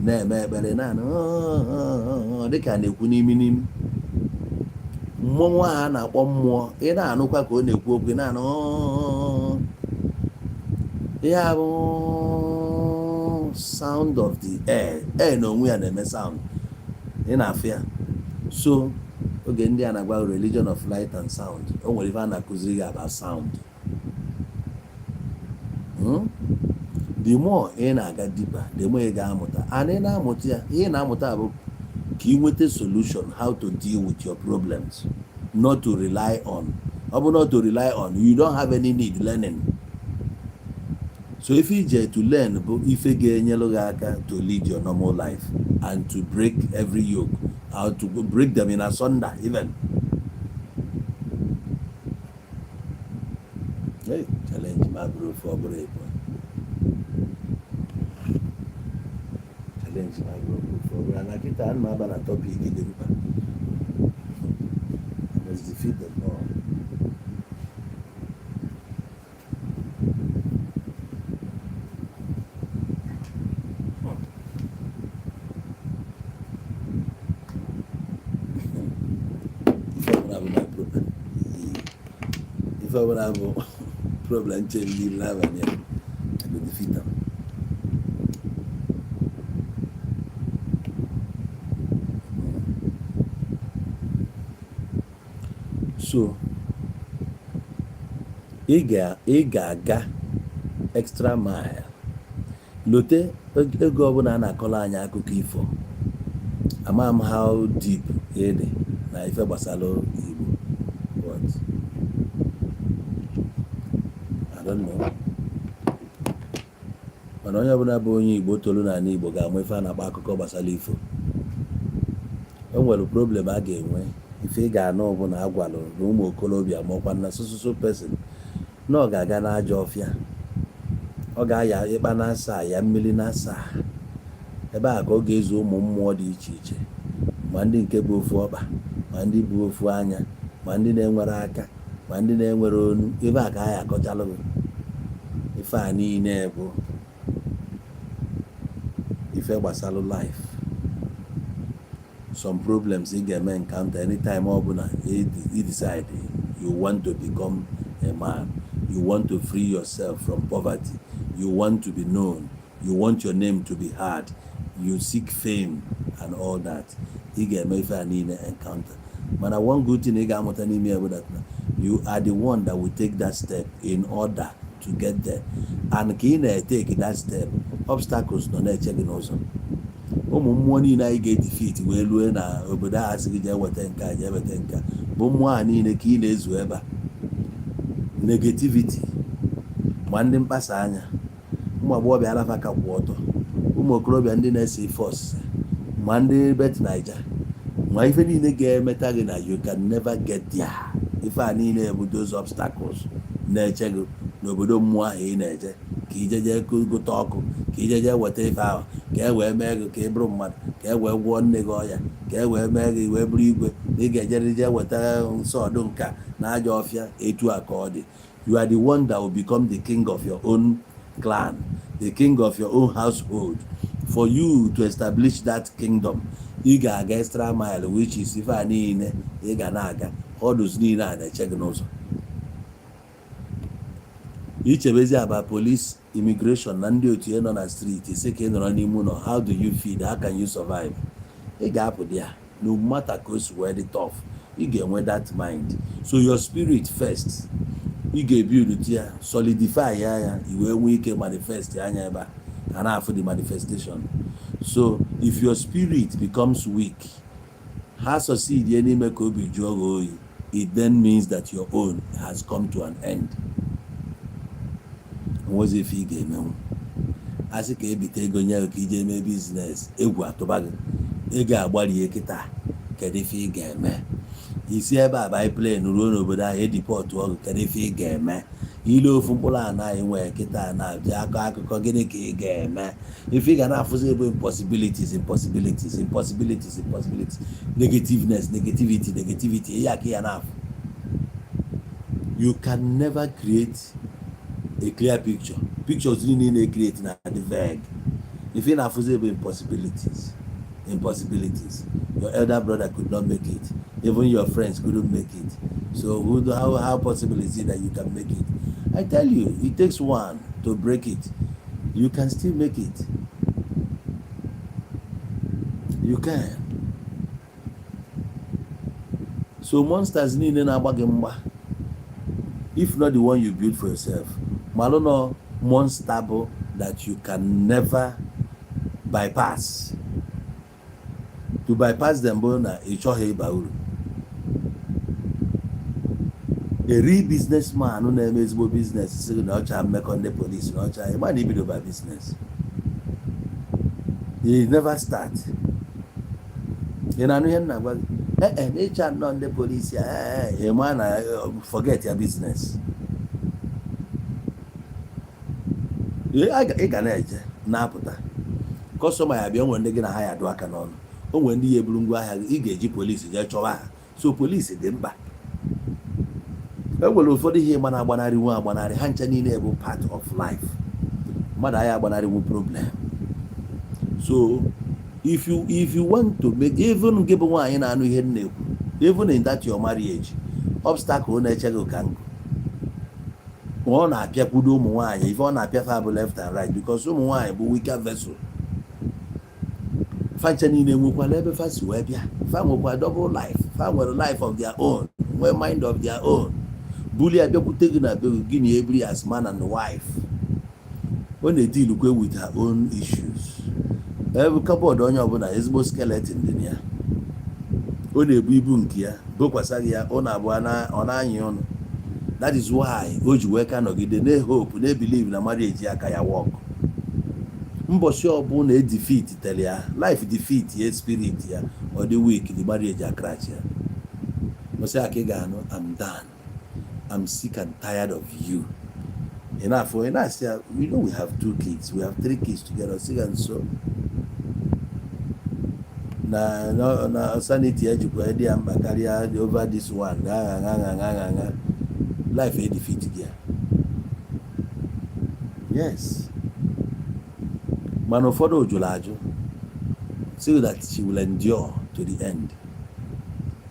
na-eme ekpere naanị dịka na-ekwu n'imi mmụọ a na-akpọ mmụọ ị na-anụkwa ka ọ na-ekwu okwu naanị ya bụ sound of the air na onwe ya na-eme sound ị na-afụ ya. So oge ndị a na-agba religion of light and sound o nwere ife a na-akụziri ya about sound. The more ị na-aga deeper the more ị ga-amụta and ị na-amụta ya ihe na-amụta bụ ka ị nweta solution how to deal with your problems, not to rely on. Ọ bụ not to rely on, you don't have any need learning. So if you just to learn bụ ife ga-enyelu gị aka to lead your normal life and to break every yoke, how to break them in asunder even. Hey, challenge my bro for break. Challenge my bro for break. And I get on my banana topic in the river. Let's defeat them all. If I would have a problem changing life, I could defeat them. So, ị ga-aga extra mile. Lote ego ọbụla a na-akọrọ anyị akụkọ ifo. Ama m how deep ịdị na ife gbasara Igbo. What? I don't know. Mana onye ọbụla bụ onye Igbo tolu n'ala Igbo ga-ama ife a na-akpọ akụkọ gbasara ifo. O nwere problem a ga-enwe ife ị ga-anụ ọbụla agwalụ na ụmụ okolobịa maọkwa na so person na ọ ga-aga n'ajọ ọfịa, ọ ga-aya ịkpa na-asa ya mmiri na-asa ebe a ka ọ ga-ezu ụmụ mmụọ dị iche iche, ma ndị nke bụ ofu ọkpa, ma ndị bụ ofu anya, ma ndị na-enwere aka, ma ndị na-enwere onu. Ebe a ka a ya akọchalụ ife a niile bụ ife gbasara life. Some problems ị ga-eme encounter anytime ọbụla you decide you want to become a man, you want to free yourself from poverty, you want to be known, you want your name to be heard, you seek fame and all that. Ị ga-eme ife a niile encounter. Mana one good thing ị ga-amụta n'ime ya bụ that you are the one that will take that step in order to get there. And ka ị na-take that step, obstacles nọ na-eche gị n'ụzọ. Ụmụ mmụọ niile anyị ga-edefeat wee lue na obodo ahụ sị gị jee weta nka jee weta nka bụ mmụọ a niile ka ị na-ezu ebe a. Negativity, ma ndị mkpasa anya, ụmụ agbọghọbịa alafa ka kwụ ọtọ, ụmụ okorobịa ndị na-ese force, ma ndị bet Naija ma ife niile ga-emeta gị na you can never get there. Ife a niile bụ those obstacles na-eche gị n'obodo mmụọ ahụ ị na-eje ka ijeje gote ọkụ ka ijeje weta ife ahụ ka e wee mee gị ka ị bụrụ mmadụ ka e wee gwọọ nne gị ọya ka e wee mee gị wee bụrụ igwe na ị ga-ejerije weta nsọdụ nka na aja ọfịa. Etu a ka ọ dị. You are the one that will become the king of your own clan, the king of your own household. For you to establish that kingdom, ị ga-aga extra mile, which is ife a niile ị ga na-aga ọdụs niile a na-eche gị n'ụzọ. Ichebezi aba police, immigration na ndị otu nọ na street isi ka ị nọrọ n'ime ụlọ. How do you feed? How can you survive? Ị ga-apụ dị ya no matter ka o si wee dị tough. Ị ga-enwe that mind. So your spirit first, ị ga-ebuild ya, solidify ya, i wee nwee ike manifest anya ebe a na-afụ the manifestation. So if your spirit becomes weak, ha succeed ya n'ime ka obi jụọ gị oyi, it then means that your own has come to an end. Nwezi ife ị ga-emenwu. Asị ka ebite ego nye ka ije mee biznes, egwu atụba gị, ị ga-agbalị kịta kedu ife ị ga-eme. Isi ebe a biplane ruo n'obodo ahụ edipọtụ ọgụ, kedu ife ị ga-eme. Ile ofu mkpụrụ ana anyị nwee kịta na-abịa akọ akụkọ gịnị ka ị ga-eme. Ife ị ga na-afụzi ebe impossibilities, negativity ihe aka ya na-afụ. You can never create a clear picture. Pictures niile na-create na the vague. Ife ị na-afụzi ebe impossibilities. Your elder brother could not make it. Even your friends couldn't make it. So how possible is it that you can make it? I tell you, it takes one to break it. You can still make it. You can. So monsters need na-agba gị mgba. If not the one you build for yourself. Malono monster that you can never bypass. To bypass them na ịchọghị ịba uru. A real businessman who na-eme ezigbo business sị na ọcha mmekọ ndị police na ọcha ịma na ibido by business. He never start. Ị na-anụ ihe nna gwa gị n'ịcha nnọọ ndị police ịma na forget your business. Ị ga na-eje na-apụta kọstọma ya bịa nwere ndị gị na ha ya dụ aka n'ọnụ. O nwere ndị ya eburu ngwa ahịa gị, ị ga-eji polisi jee chọwa ha. So polisi dị mkpa. E nwere ụfọdụ ihe ịma na-agbanarị nwa agbanarị, ha ncha niile bụ part of life. Mmadụ agha agbanarị problem. So if you want to make, even gị bụ nwaanyị na-anụ ihe nna ekwu, even in that your marriage, obstacle na-eche gị ka nkụ. Ọ na-apịakwudo ụmụ nwaanyị, ife ọ na-apịafa bụ left and right, because ụmụ nwaanyị bụ weaker vessel. Fancha niile nwekwala ebe fa si wee bịa. Fa nwekwa double life. Fa nwere life of their own, nwee mind of their own. Bully abịakwute gị na be gị na ebiri as man and wife. Ọ na-edilukwe with her own issues. Ebe cupboard onye ọbụla ezigbo skeleton dị ya. Ọ na-ebu ibu nke ya, bokwasa gị ya, ọ na-abụ ọ na-anyị ọnụ. That is why o ji wee ka nọgide na-hope, na-believe na marriage aka ya work. Mbọsị ọbụla e-defeat tell ya, life defeat ya spirit ya, or the weak, the marriage crash ya. Mbọsị aka ị ga-anụ, I'm done. I'm sick and tired of you. Enough for enough. We know we have 2 kids. We have 3 kids together. Sick and so. Na sanity ejikwa edi amba carry over this one. Life a defeat there. Yes. Man ụfọdụ ojulaju, so that she will endure to the end.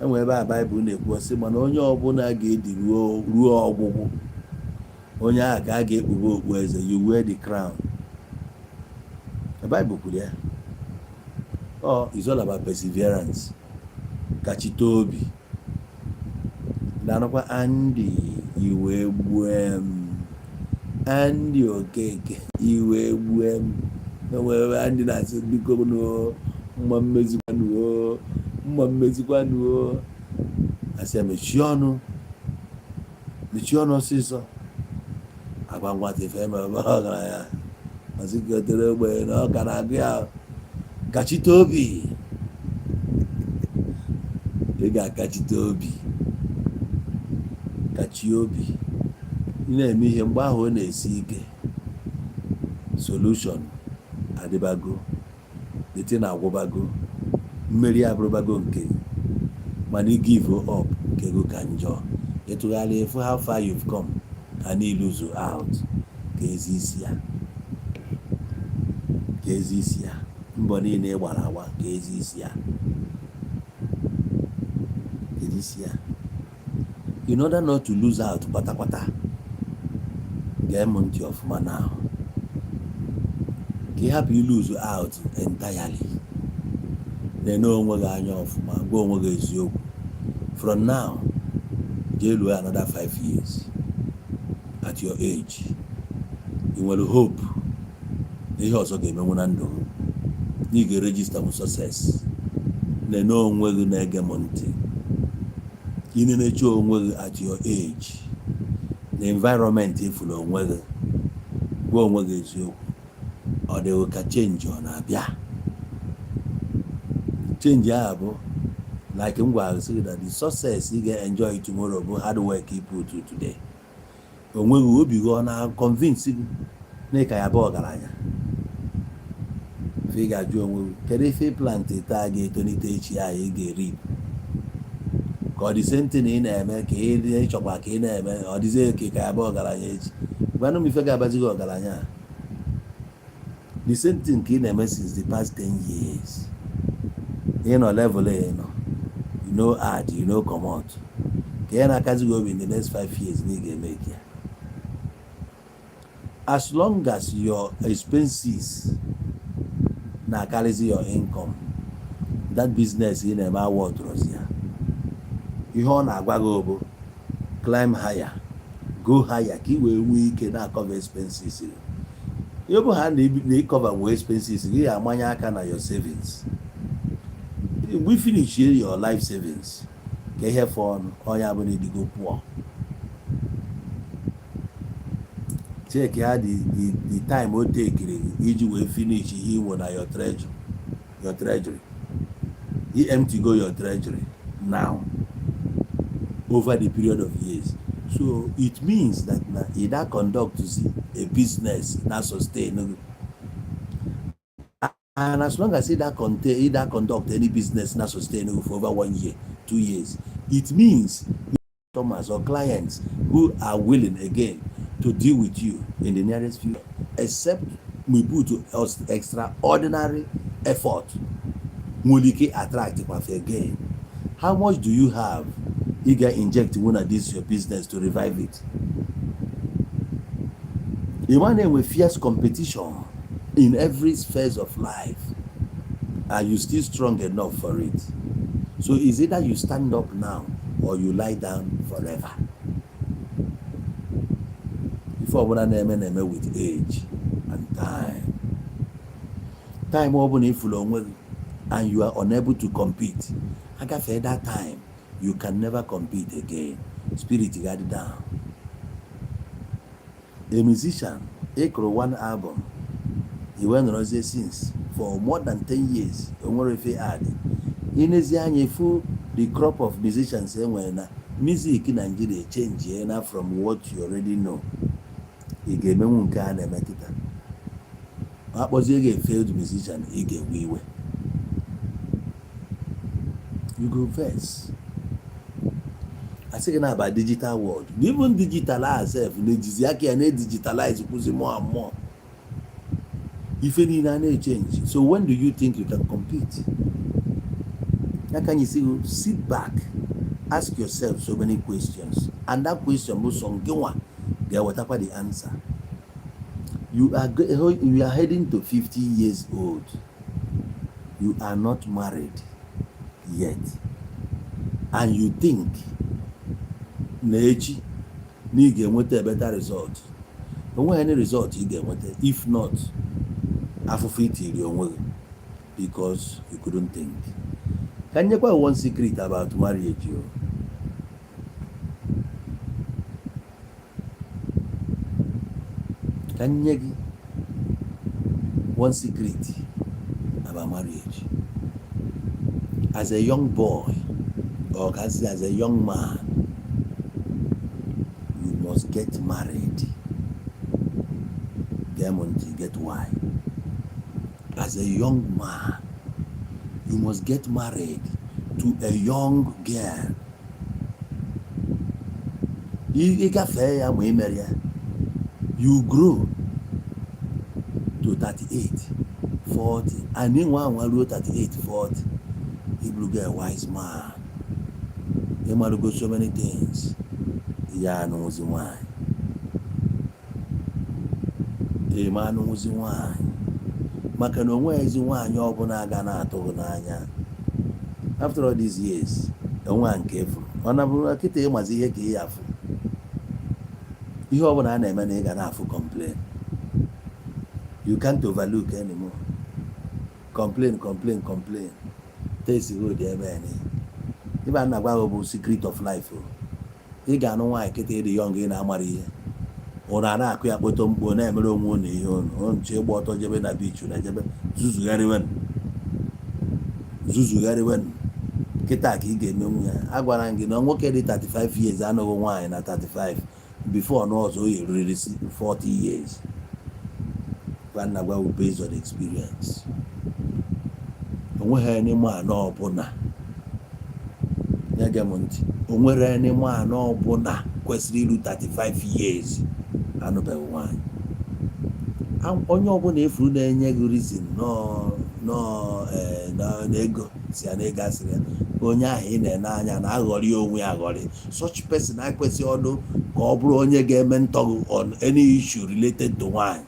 Enwe ebe a Bible na-ekwu sị mana onye ọbụla ga-edi ruo ọgwụgwụ, onye a ka a ga-ekpube okpu eze, you wear the crown. The Bible kwuru ya. It's all about perseverance. Kachite obi. Nanọkwa Andy iwe gbuem. Andy Okeke iwe gbuem. Enwere ndị na-asị biko no mma mmezikwanụ asị mechie ọnụ ọsịsọ agwa nwata ife eme ọgaranya masị gotere ogbe na ọka na-agụ ya. Kachite obi. ị ga-akachite obi, kachie obi. Ị na-eme ihe mgbe ahụ ọ na-esi ike, solution adịbago, the thing agwụbago, mmeri abụrụbago nke mana ị give up nke ego ka njọ. Ịtụgharị efu how far you've come and you lose out. Ka ezi isi ya, ka ezi isi ya, mbọ niile ị gbara agba ka ezi isi ya, ka ezi isi ya. In order not to lose out kpatakpata, gee m ntị ọfụma now, ka ị hapụ lose out entirely. Na-ene onwe gị anya ọfụma, gwa onwe gị eziokwu. From now, jee lụọ another 5 years at your age. I nwere hope na ihe ọzọ ga-emenwu na ndụ na ị ga-register with success. Na-ene onwe gị na-ege m ntị, ị na-eche onwe gị at your age, na environment ifuru onwe gị, gwa onwe gị eziokwu. Ọ dịghị ka change ọ na-abịa. Change ahụ bụ like m gwara sị that the success ị ga-enjoy tomorrow bụ hard work you put to today. Onweghị obi gị ọ na-convince gị na ị ka ya bụ ọgaranya. Ị ga-ajụ onwe gị, kedu ife plant taa ga-etonite echi ahụ ị ga-eri? Ka ọ dị same thing ị na-eme ka ị chọkwa ka ị na-eme, ọ dịzie ka ya bụ ọgaranya echi. Gwanụ m ife ga-abazi gị ọgaranya. The same thing ka ị na-eme since the past 10 years. Ị nọ level ị nọ, you know add, you know comot. Ka ị na-akazi gị obi in the next 5 years na ị ga-eme ya. As long as your expenses na-akarịzi your income, that business ị na-eme awọdrozi ya. Ihe ọ na-agwa gị bụ climb higher, go higher, ka ị wee nwee ike na-cover expenses gị. Ihe bụ ha na-cover wee expenses gị, ga-amanye aka na your savings. We finish your life savings, ka ihe fọnụ onye abụla ịdịgo pụọ. Check ya the time o tekiri iji wee finish ihe inwe na your treasury. You empty go your treasury now over the period of years. So it means that na either conduct a business na sustain. And as long as either conduct any business not sustainable for over 1 year, 2 years, it means customers or clients who are willing again to deal with you in the nearest future, except we put extraordinary effort, muliki attract again. How much do you have? You can inject one of this your business to revive it. You want them with fierce competition in every phase of life. Are you still strong enough for it? So is it that you stand up now or you lie down forever? Before we name with age and time. Time open if and you are unable to compete. After that time, you can never compete again. Spirit got it down. A musician, Ekro one album. He went on since for more than 10 years. If he had the crop of musicians when music in Nigeria change from what you already know. He gave me one kind of metita. What was a failed musician? He gave we way. You go first. I say now about digital world. Even digitalize self, digitalize more and more. If any change, so when do you think you can compete? How can you see? Sit back, ask yourself so many questions, and that question was on get whatever the answer. You are heading to 50 years old. You are not married yet, and you think Nechi need a better result. Don't want any result you get. If not, because you couldn't think. Can you quite one secret about marriage? Can you one secret about marriage? As a young boy, or can say as a young man, you must get married. Get why? As a young man, you must get married to a young girl. You grow to 38, 40, and then one will 38, 40. He will get a wise man. He might go so many things. Yeah, knows why. A man knows why. Makano where is one you're gonna n'anya. After all these years, the one careful. Honorable Kite was here careful. You have an name and they can have to complain. You can't overlook anymore. Complain. Taste good there, man. Even about secret of life. You got no why Kite the young in Amari. Or an aqua bottom bonamero money on Cheboto Jebena Beach. Zuzu very well. Kitaki gave me Aguarangi, no work at 35 years. I know wine at 35. Before no, so he really 40 years. When I will based on experience. Onwe any man no bona. Yagamont. Onwe any man no bona. Kwechiri 35 years. I know by wine. I'm on your one if you reason no ego. Si anega sire onye ahụ na-anya na aghọrị onwe aghọrị. Such person I kwesị ọnụ ka ọ bụrụ onye ga-eme ntọgụ on any issue related to wine.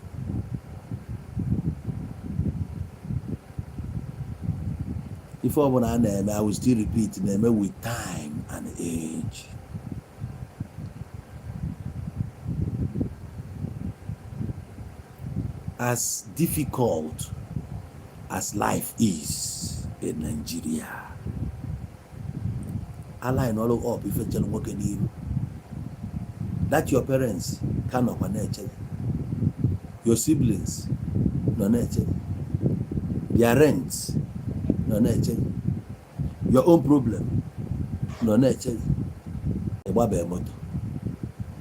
If ọ bụla na-eme, I will still repeat, na-eme with time and age. As difficult as life is in Nigeria, Allah in all up if you're working in that your parents cannot manage, your siblings no nature, their rents no nature, your own problem no nature. A baba moto,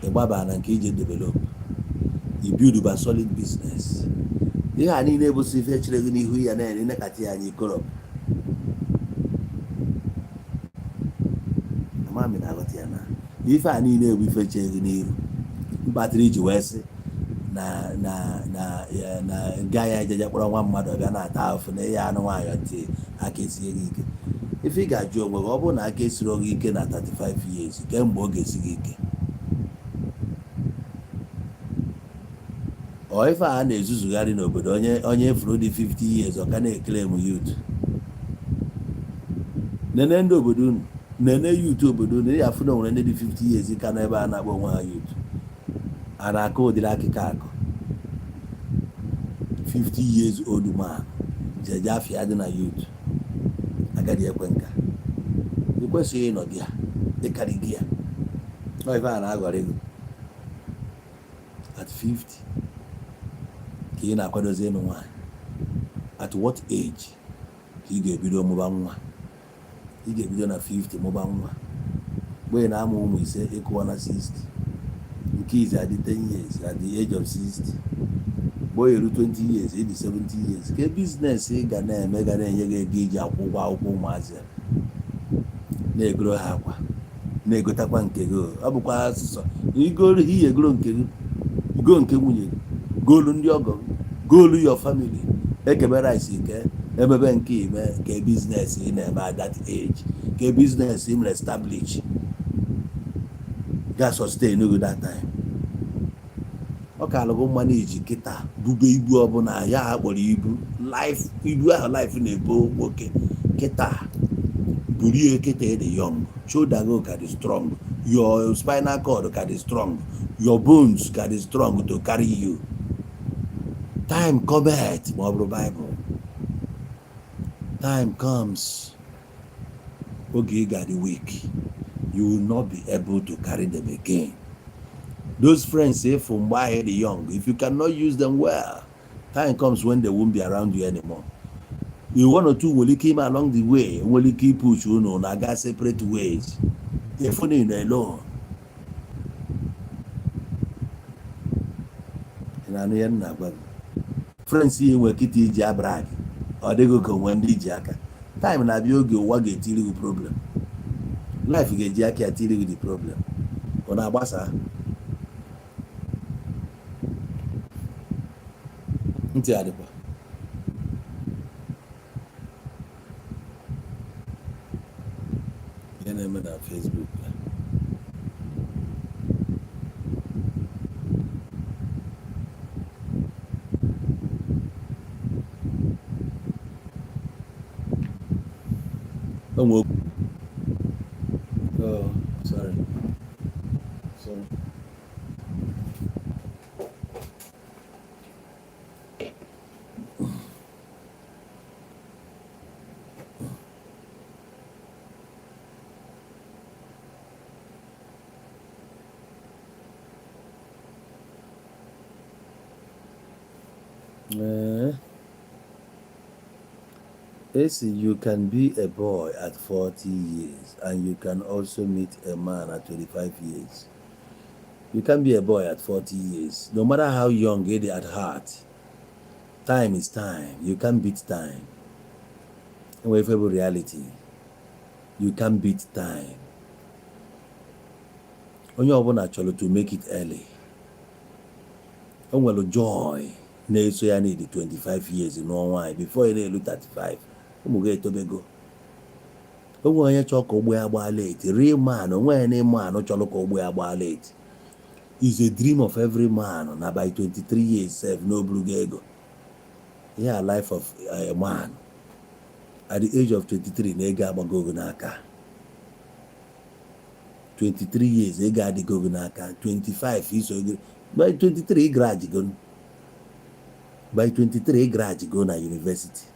a baba and KJ develop. You build a solid business. You are unable to see actually who you are in a category and you grow up. Mammy, I got here now. If I need a with a chair, battery to West, na guy I did one mother than a half and a no I can see. If you got your mobile, I guess you can at 35 years. You can bogus. Or if I na-ezuzu gari n'obodo onye furu dị 50 years ọ ka na-claim youth. Nene ndị obodo nene youth obodo na ya furu nwere ndị 50 years ka na ebe a na-akpọ onwe ha youth. A na-akọ ụdịrị akịka akọ. 50 years old man jeje afịa dị na youth. Agadi ekwe nka. Ikwesịghị ịnọ gị ya ịkarị gị ya. Ọ ife a na-agọrị gị at 50. Na akwadozie nwa. At what age ka ị ga-ebido mụba nwa? Ị ga-ebido na 50 mụba nwa. Mgbe na amụ ụmụ ise ịkụwa na 60. Nke izi adị 10 years at the age of 60. Mgbe eru 20 years ịdị 70 years. Ke biznes ị ga na-eme ga na-enye gị ego iji akwụ ụgwọ akwụkwọ ụmụazị. Na-egoro ha akwa. Na-egotakwa nke gị. Ọ bụkwa asụsụ. Igoro ihe egoro nke gị. Igo nke nwunye gị. Goal ndị ọgọ. Goal your family. Ekebe rice ike. Emebe nke ime ke business ị na-eme at that age. Ke business ị establish. Ga sustain you that time. Ọ ka alụgo manage kịta bube ibu ọbụla ya akpọrọ ibu. Life ibu ahụ life na-ebo nwoke. Kịta burie kịta dị young. Shoulder go ka dị strong. Your spinal cord ka dị strong. Your bones ka dị strong to carry you. Time cometh, Bible. Time comes. Okay, got the weak. You will not be able to carry them again. Those friends say from why the young, if you cannot use them well, time comes when they won't be around you anymore. one or two nwere ike ime along the way, nwere ike push unu na-aga separate ways. Efu na alone. Na-anụ ya na-agwa gị. Friends ihe nwere kịta iji abrag, ọ dịghị ka onwe ndị iji aka. Time na-abịa oge ụwa ga-etiri gị problem. Life ga-eji aka ya tiri gị the problem. Ọ na-agbasa. Ntị adịkwa. Ihe na-eme na Facebook ya. Oh, sorry. AC, you can be a boy at 40 years and you can also meet a man at 25 years. You can be a boy at 40 years. No matter how young it is at heart, time is time. You can't beat time. Whatever reality, you can't beat time. Onye ọbụla chọrọ to make it early. O nwere joy na-eso ya need 25 years n'ọnwa before ị na-elu 35. Ụmụ gị etobego. O nwere onye chọrọ ka ụgbọ ya gbaa late. Real man, o nwere na man chọrọ ka ụgbọ ya gbaa late. Is a dream of every man na by 23 years sef n'oburu gị ego. Yeah, life of a man. At the age of 23 na ego agbago gị n'aka. 23 years ego adịgo gị n'aka. 25 iso gị. By 23 grad go. By 23 grad go na university.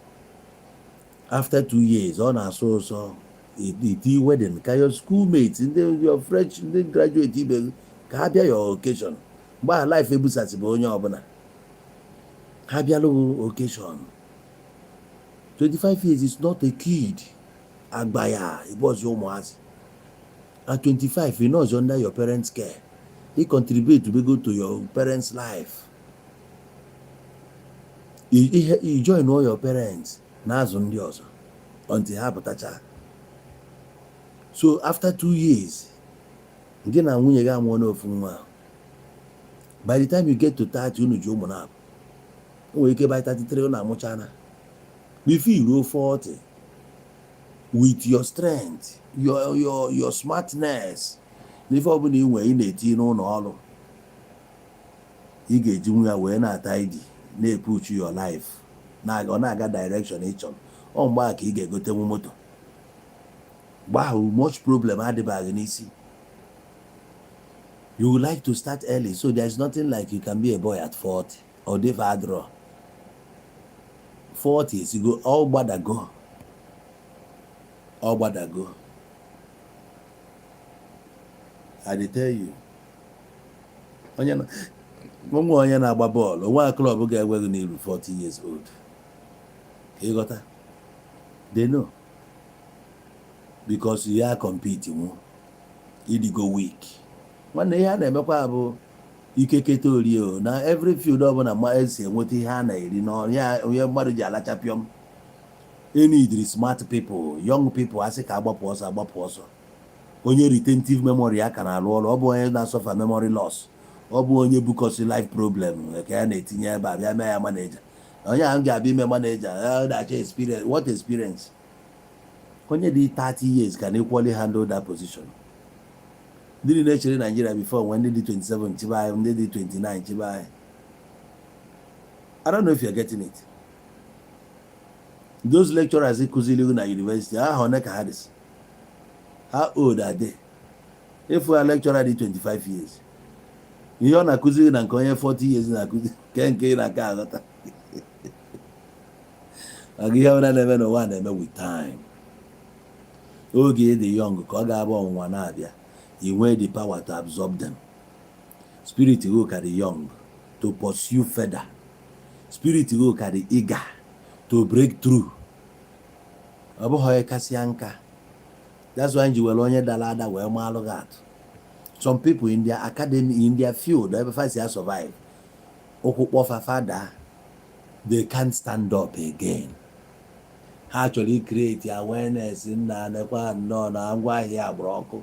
After 2 years, ọ na-asụ ụsọ iti wedding ka your schoolmates, your fresh ndị graduate ibe ka ha bịa your occasion. Mgbe a life ebusasịbụ onye ọbụla. Ha bịalụ occasion. 25 years is not a kid. Agba ya, ịbọzi ụmụazị. At 25, you're not under your parents' care. He contribute to go to your parents' life. You join all your parents. Na-azụ ndị ọzọ until ha pụtacha. So after 2 years, gị na nwunye gị amụọ n'ofu nwa. By the time you get to 30, unu ji ụmụ na-abụ. O nwere ike by 33 unu amụchana. Before you ruo 40, with your strength, your smartness, n'ife ọbụla ị nwere ị na-eti n'ụlọ ọrụ, ị ga-eji nwa ya wee na-ata idi na-epuch your life. Ọ na-aga direction ịchọ. Ọ mgbe a ka ị ga-egotenwu moto. Mgbe ahụ much problem adịbaghị n'isi. You would like to start early, so there is nothing like you can be a boy at 40 or dey far 40 is go all gbadago. I dey tell you. Onye na-agba bọọlụ, nwa klọb ga-enweghị n'iru 40 years old. You got that? They know. Because you are competing. You go weak. One day, I never have ikeketa orio. Now, every few days, when I'm saying what he had, you know, yeah, we have married a champion. You need smart people, young people. I say, about posa. When you retentive memory, I can roll. Or boy, not suffer memory loss. Or boy, you because life problem. Okay, 18 years, baby, I'm a manager. Onye ahụ ga-abịa ime manager, that experience. What experience? Onye dị 30 years can equally handle that position. Ndị na-echere Nigeria before when they did 27 chibai, when they did 29 chibai. I don't know if you're getting it. Those lecturers kuzili na university, how old are they? If we are lecturer did 25 years, ihe ọ na-akụziri na nke onye 40 years na-akụzi nke na-aka aghọta. Again, never know one with time. Oge the young, Kogabo one abia. He wear the power to absorb them. Spirit look at the young to pursue further. Spirit look at the eager to break through. ọ bụghị kasịa nka. That's why nji were onye dara ada wee maalụ gị atụ. Some people in their academy, in their field, ebe fa si survive, ụkwụ kpọfa fada, they can't stand up again. Ha actually create awareness na nekwa nnọọ na ngwaahịa agbụrụ ọkụ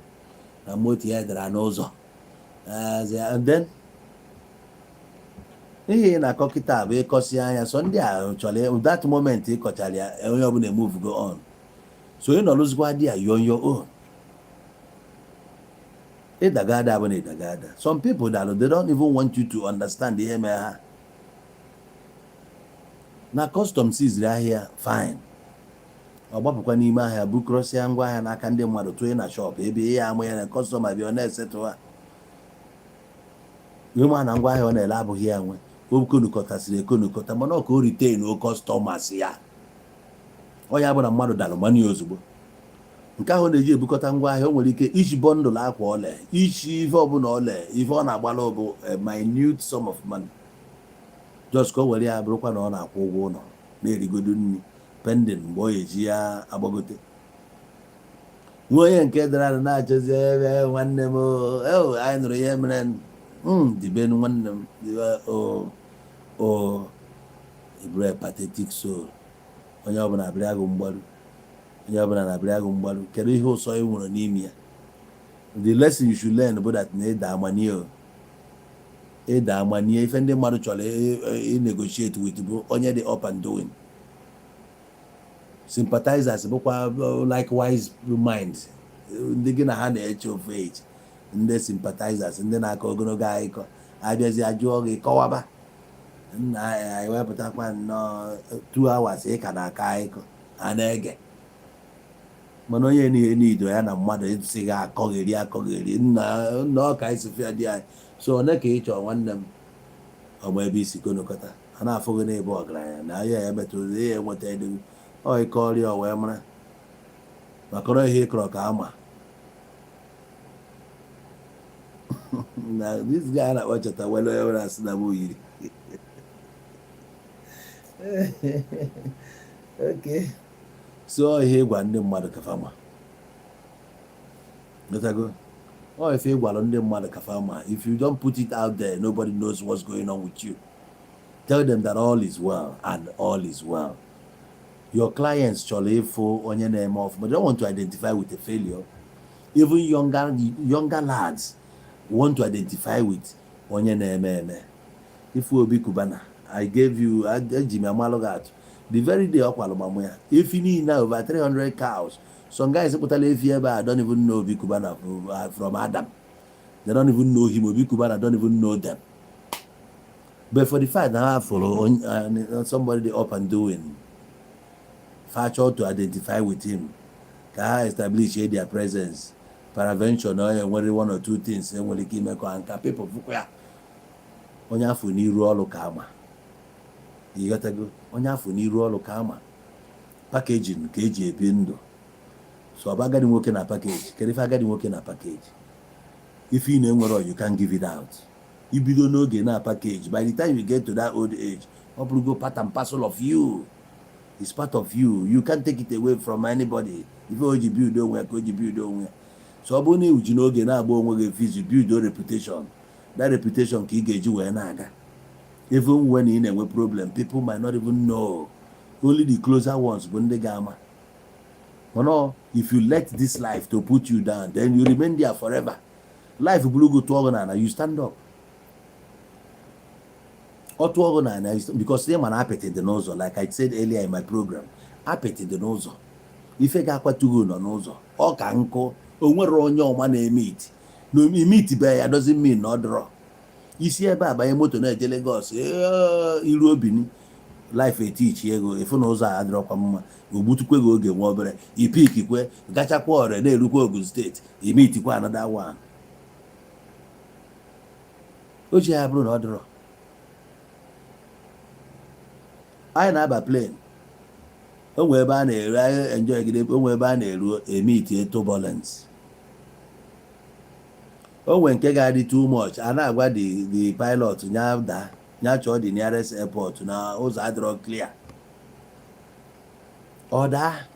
na moto ya dara n'ụzọ. And then ihe na-akọ kịta bụ ịkọsi anya so ndị a chọrọ that moment ịkọchara ya onye ọbụla move go on. So ị nọrụzikwa dị ya on your own. Ịdagada bụ na ịdagada. Some people that they don't even want you to understand ihe mere ha. Na custom siziri ahịa fine. Ọ gbapụkwa n'ime ahịa bukọrọsịa ngwa ahịa n'aka ndị mmadụ tụnye na shop ebe ihe ama ya na kọstọma bịa ọ na-esetụ ha. Ịma na ngwa ahịa ọ na-ele abụghị ya nwe. O konukọtasịrị ekonukọta mana ọ ka o retain o customers ya. Ọ ya bụ na mmadụ dara mmanụ ozugbo. Nke ahụ na-eji ebukọta ngwa ahịa o nwere ike iji bọndụl akwa ole iji ife ọbụla ole ife ọ na-agbala bụ a minute sum of money. Just ka o were ya bụrụkwa na ọ na-akwụ ụgwọ ụlọ na-erigodo nri pending mgbe ọ eji ya agbagote. Nwa onye nke dara na-achọzi ebe nwanne m anyị nụrụ ihe mere dibenu nwanne m iburu pathetic soul. Onye ọbụla abịrị agụ mgbaru. Onye ọbụla na-abịrị agụ mgbaru. Kedu ihe ụsọ ị nwere n'ime ya? The lesson you should learn bụ that na ịda amanie ịda amanie ife ndị mmadụ chọrọ negotiate with bụ onye dị up and doing. Sympathizers bụkwa likewise minds. Ndị gị na ha na-eche ofu age. Ndị sympathizers ndị na-akọ ogologo akụkọ abịazi ajụọ gị kọwaba. Nna anyị wepụtakwa nnọọ 2 hours ị ka na-akọ akụkọ a na-ege. Mana onye niile n'ido ya na mmadụ esighị akọgheri nna ọka isi fịa dị anyị. So one ka ị chọọ nwanne m ọma ebe isi konokọta a na-afụghị n'ebe ọgaranya na ahịa ya metụrụ ihe enweta edegwu ọ ịkọ ọrịa wee mara maka ọrụ ihe ịkọrọ ka ama. Na this guy na-akpọ cheta wele onye nwere asị na m oyiri. Okay. So ihe ịgwa ndị mmadụ ka fama. Gotago. Or if you gwalụ ndị mmadụ ka fama, if you don't put it out there, nobody knows what's going on with you. Tell them that all is well and all is well. Your clients chọrọ ịfụ onye na-eme ọfụma, but they don't want to identify with a failure. Even younger lads want to identify with onye na-eme eme. If Obi Kubana, I gave you Jimmy Amalogat. The very day of Alabama, if you need now over 300 cows, some guys don't even know Obi Kubana from Adam. They don't even know him. Obi Kubana don't even know them. But for the fact that I follow somebody up and doing, factual to identify with him, can establish their presence, paravention, or one or two things, and when they keep me people, onye afọ n'iru ọlụ ka ama. You got to go. Onye afọ n'iru ọlụ ka ama. Packaging ka eji ebi ndụ. So agadi nwoke na package. Kedu ife agadi nwoke na package? If you na-enwere you can't give it out. Ibido n'oge na package. By the time you get to that old age, ọ bụrụ go part and parcel of you. It's part of you. You can't take it away from anybody. If o ji build onwe ka o ji build onwe. So ọ bụrụ na uji n'oge na-agba onwe gị fees, you build your reputation. That reputation ka ị ga-eji wee na-aga. Even when ị na-enwe problem, people might not even know. Only the closer ones bụ ndị ga-ama. But if you let this life to put you down, then you remain there forever. Life bụrụ go tụọ gị na you stand up. Ọ tụọ gị na because they man apịtị dị n'ụzọ, like I said earlier in my program. Apịtị dị n'ụzọ. Ife ga-akwatugo nọ n'ụzọ. Ọ ka nkụ, o nwere onye ọma na-eme iti. No meet be ya doesn't mean no draw. Isi ebe abanye moto na-eje Lagos iru obini life teach ego ifu na ụzọ a adịrọkwa mma ogbutukwe gị oge nwa obere ipikikwe gachakwa ọrịa na-erukwa Ogun steeti imitikwa another one. O ji ya bụrụ na ọ dịrọ anyị na-aba plane onwe ebe a na-eru anyị enjoy gide onwe ebe a na-eru emiti turbulence. Onwe nke ga-adị too much a na-agwa the pilot nya chọọ the nearest airport na ụzọ adịrọ clear. Ọ daa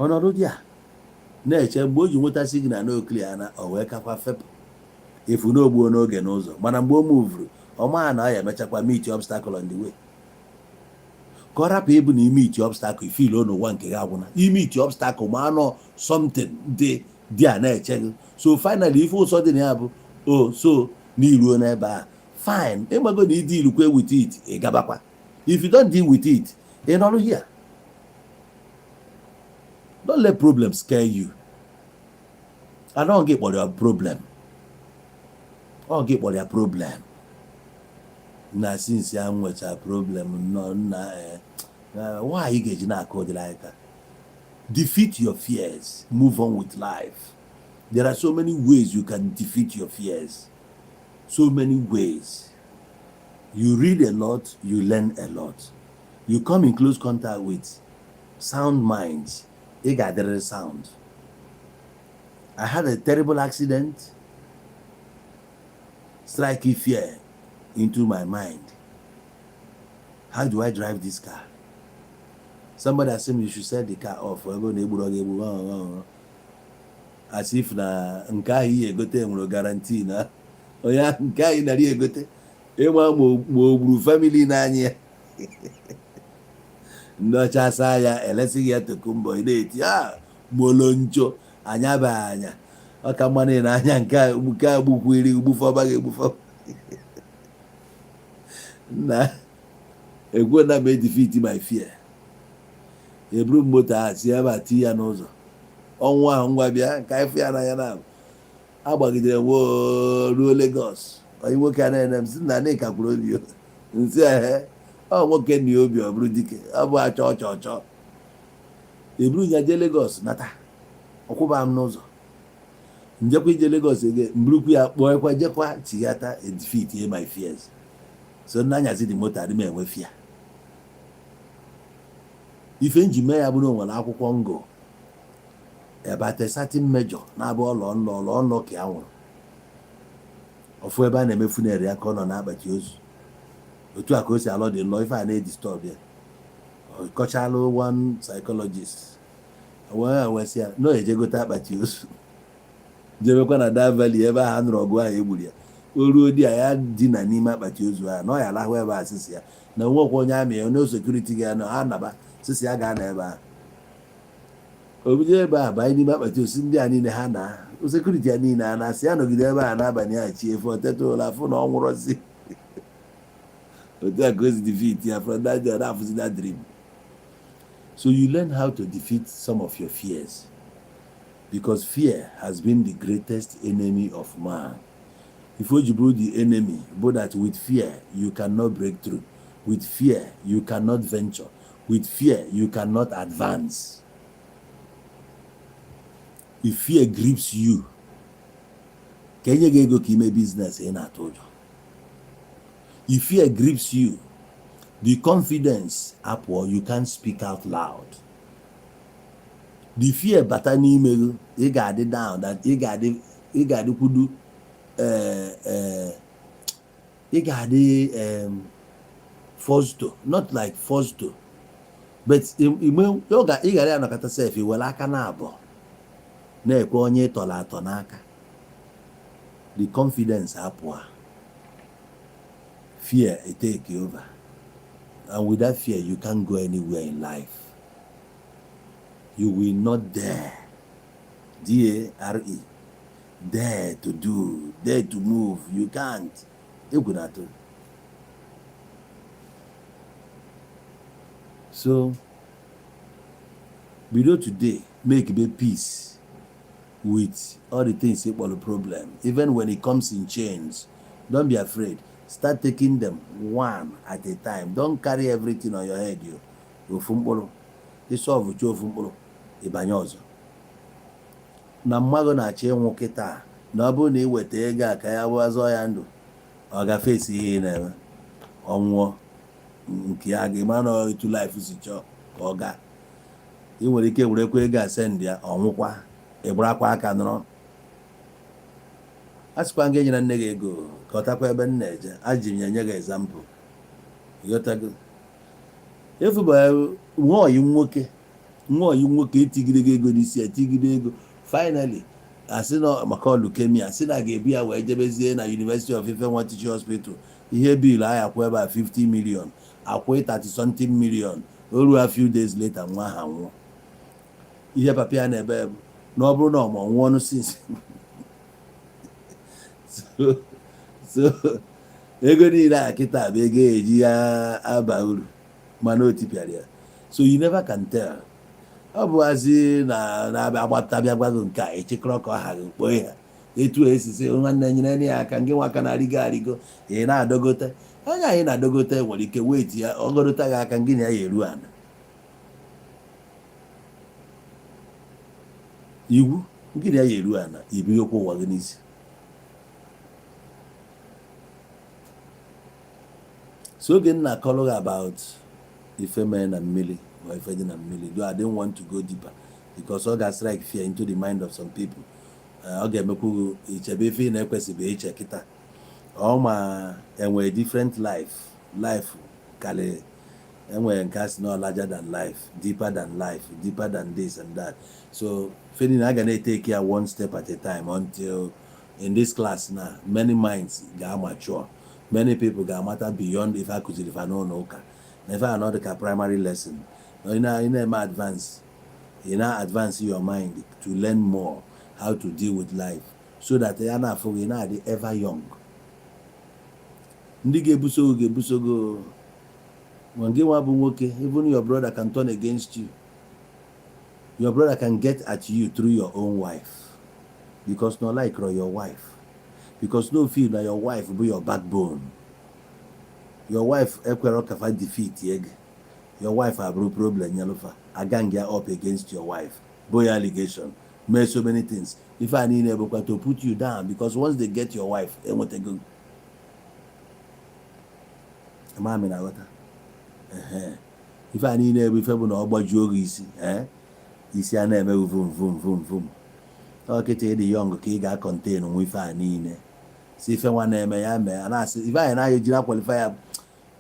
ọnọdụ dị a na-eche mgbe o ji nweta signal n'oklia na o wee kakwa fepụ efu n'ogbuo n'oge n'ụzọ mana mgbe o muvuru ọmaa na ọ ya emechakwa meet obstacle on the way ka ọ rapụ ịbụ na ime iti obstacle ifil n'ụwa nke gị agwụna ime iti obstacle ma anọ something dị a na-eche gị so finally ife ụsọ dị na ya bụ o so n'iruo n'ebe a fine ịmago na ịdị ilukwe with it ị gabakwa if you don't deal with it ị nọrọ here. Don't let problems scare you. I don't get what your problem. I don't get what your problem. Na since I'm with a problem, no, why you get na code like that? Defeat your fears. Move on with life. There are so many ways you can defeat your fears. So many ways. You read a lot, you learn a lot. You come in close contact with sound minds. It got the sound. I had a terrible accident, striking fear into my mind. How do I drive this car? Somebody asked me, you should set the car off. As if na nka hiye gote mro guarantee na. Oya nka hi na ri gote. Ewa mo family na anya. Ndocha saa ya elesi ya tokumbo ide ya moloncho anya ba anya ọka mmanụ na anya nke agbukwiri ugbufọ baga egbufọ na egwu na me defeat my fear eburu moto a si ebe ati ya n'ụzọ ọnwa ahụ ngwa bịa ka ife ya na ya na agbagidere ruo Lagos onye nwoke a na-ene m si na ka kwuru obi nsi ehe ọ nwoke na obi ọ bụrụ dike ọ bụ achọ eburu nya je Lagos nata ọkwụba m n'ụzọ njekwa ije Lagos ege mburukwu ya kpọọkwa jekwa tighata defeat my fears so n'anyazi dị moto adị m enwe fia ife nji mee ya bụrụ nwere akwụkwọ ngo ebate satin mejọ na-abụ ọlọ ka ya nwụrụ ofu ebe a na-emefu na-eri aka ọ nọ na-akpati ozu otu a ka o si alọ dị nnọọ ife a na-edistọb ya kọchalụ one psychologist wee sị ya nọ ejegote akpati ozu jebekwa na da valley ebe ahụ nụrụ ọgụ ahụ egburu ya o ruo di ya dina n'ime akpati ozu ahụ na ọ ya alahụ ebe a sịsị ya na nwekwa onye amị ya onye sekuriti ga na ha naba sịsị ya gaa na ebe ahụ obido ebe a banye n'ime akpati ozu ndị a niile ha na sekuriti ya niile a na-asị ya nọgide ebe a n'abalị a chi efe oteta ụlọ afụ na ọ nwụrọzi otu a ka o si defeat ya from that day na-afụzi that dream. So you learn how to defeat some of your fears because fear has been the greatest enemy of man. If you brew the enemy, but that with fear you cannot break through, with fear you cannot venture, with fear you cannot advance. If fear grips you, can you go kime business in atojo? If fear grips you, the confidence upward, you can't speak out loud. The fear bata n'ime you got it down that you got it kudu you got it forced to, not like forced to, but you got it anakata self you will aka na abo na ekwe onye tola ato n'aka. The confidence upward. Fear it take you over. And with that fear, you can't go anywhere in life. You will not dare, D-A-R-E, dare to do, dare to move. You can't. So, below today, make a peace with all the things about the problem. Even when it comes in chains, don't be afraid. Start taking them one at a time. Don't carry everything on your head. You solve ibanyozo. Na mmadụ na-achọ ịnwụ kịta na ọ bụrụ na iweta ego a ka ya wazọ ya ndụ ọ gafesi ihe na-eme ọnwụọ nke ya gị mana otu life si chọọ ka ọ gaa ị nwere ike werekwa ego asend ya ọnwụkwa ịgbarakwa aka nọrọ a sịkwa nga enyere nne gị ego ka ọ takwa ebe nna eje ajiri m ya nye gị example ịghọtago efu bụ nwa ọyị nwoke nwa oyi nwoke etigide gị ego n'isi etigide ego finally asị na maka leukemia asị na ga-ebu ya wee jebezie na University of Ife Nwa Teaching Hospital ihe bill anyị akwụ ebe a 50 million akwụ 30 something million o ruo a few days later nwa ha nwụọ. Ihe papa ya na-ebe bụ na ọ bụrụ na ọma nwụọ ọnụ since so ego niile a kịta bụ ego eji ya aba uru mana o tipịara ya. So you never can tell. Ọ bụhazi na-abịa agbata bịa gwago nke a echekọrọ ka ọ ha gị kpoo ya etu esisi nwanne nyere ya aka ngị nwaka na-arịgo arịgo ị na-adogote onye anyị na-adogote nwere ike weti ya ọgọdota gị aka ngị na ya eru ana iwu ngị na ya eru ana ibighị okwu ụwa gị n'isi. So oge m na-akọrọ gị about ife mere na mmiri or ife dị na mmiri, though I didn't want to go deeper because ọ ga-strike fear into the mind of some people. Ọ ga-emekwu ichebe ife ị na-ekwesịghị iche kịta ọ ma enwere different life karịrị enwere nke asị na larger than life, deeper than this and that. So feeling I ga na-take ya one step at a time until in this class now many minds ga-mature, many people ga-amata beyond ife akụziri ife n'ụlọ ụka na ife anọ dịka primary lesson. Ị na-eme advance, you now advance your mind to learn more how to deal with life so that ya na-afụ gị na-adị ever young. Ndị ga-ebuso go when gị nwa bụ nwoke, even your brother can turn against you. Your brother can get at you through your own wife because no like your wife, because no feel that your wife be your backbone. Your wife ekwero kafa defeat yeg. Your wife have no problem nyalufa agang ya up against your wife, boy allegation, made so many things. If I need able to put you down because once they get your wife they want to go. Mama na wata if I need able ife bụ na ọgbajuo gị isi isi a na-eme vum ọkịta dị young ka ị ga-contain nwe ife a niile si ife nwa na-eme ya mee a na-asị ife anyị na-aya ejiri akwalify ya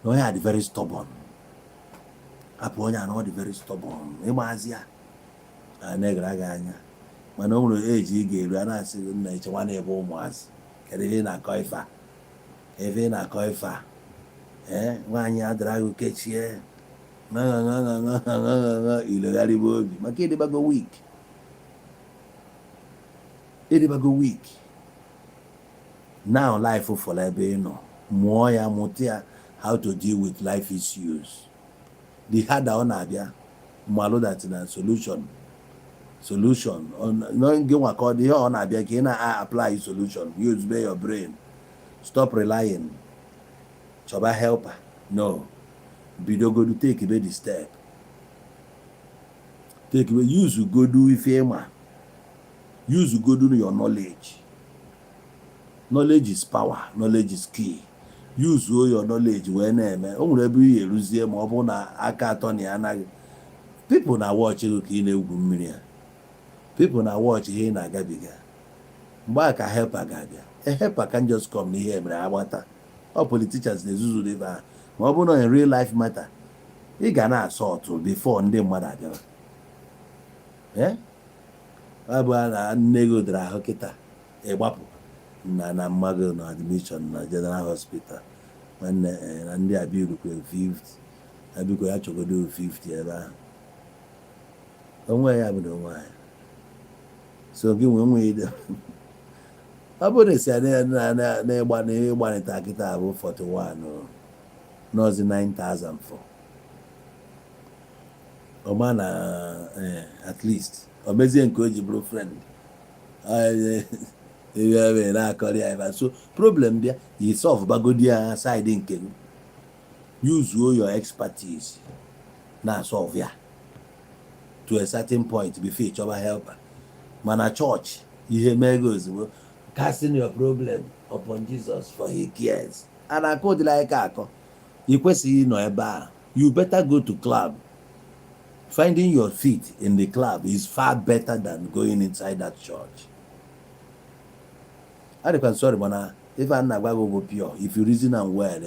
na onye a dị very stubborn. Apụ onye a na ọ dị very stubborn ịgbazi ya a na-egara gị anya mana o nwere eji ị ga-eru a na-asị nna echewa na-ebe ụmụazị kedu ihe ị na-akọ ife a ebe ị na-akọ ife a nwaanyị adara gị kechie ilegharịba obi maka ịdịbago weak. Now life fọrọ ebe ị nọ mụọ ya mụta ya how to deal with life issues. The harder ọ na-abịa mmalụ that na solution gị nwa ka ọ dị ihe ọ na-abịa ka ị na-apply solution. Use your brain, stop relying, chọba helper. No, bidogodu take the step, use godu ife ịma, use godu your knowledge. Knowledge is power, knowledge is key. Use your knowledge wee na-eme o nwere ebe ihe eruzie ma ọ bụ na aka atọ na ya anaghị. People na watch ego ka ị na-egwu mmiri ya, people na watch ihe ị na-agabiga mgbe a ka helper ga-abịa. A helper can just come n'ihe mere agbata. All politicians na-ezuzu dịbe ha ma ọ bụ na in real life matter ị ga na-asọtụ before ndị mmadụ abịara. Ọ bụ na nne gị dara ahụ kịta ịgbapụ na mmadụ na admission na general hospital nwanne na ndị abirukwe 50 abiko ya chọgodo 50 ebe ahụ onwe ya bụ na onwe ya. So gị nwe ide ọ bụrụ na esi na-ịgbanịta kịta bụ 41 n'ozi 9,000 for ọma na at least o mezie nke o ji bụrụ friend ebe na-akọrọ ya ebe. So problem bịa yi solve bagodi ya side nke gị, use your expertise na solve ya to a certain point before you chọba helper. Mana church ihe mego ozugbo casting your problem upon Jesus for he cares. And akọ dị like akọ ị kwesịghị ịnọ ebe a. You better go to club. Finding your feet in the club is far better than going inside that church. I can sorry, but if I'm not going to go pure, if you reason and well,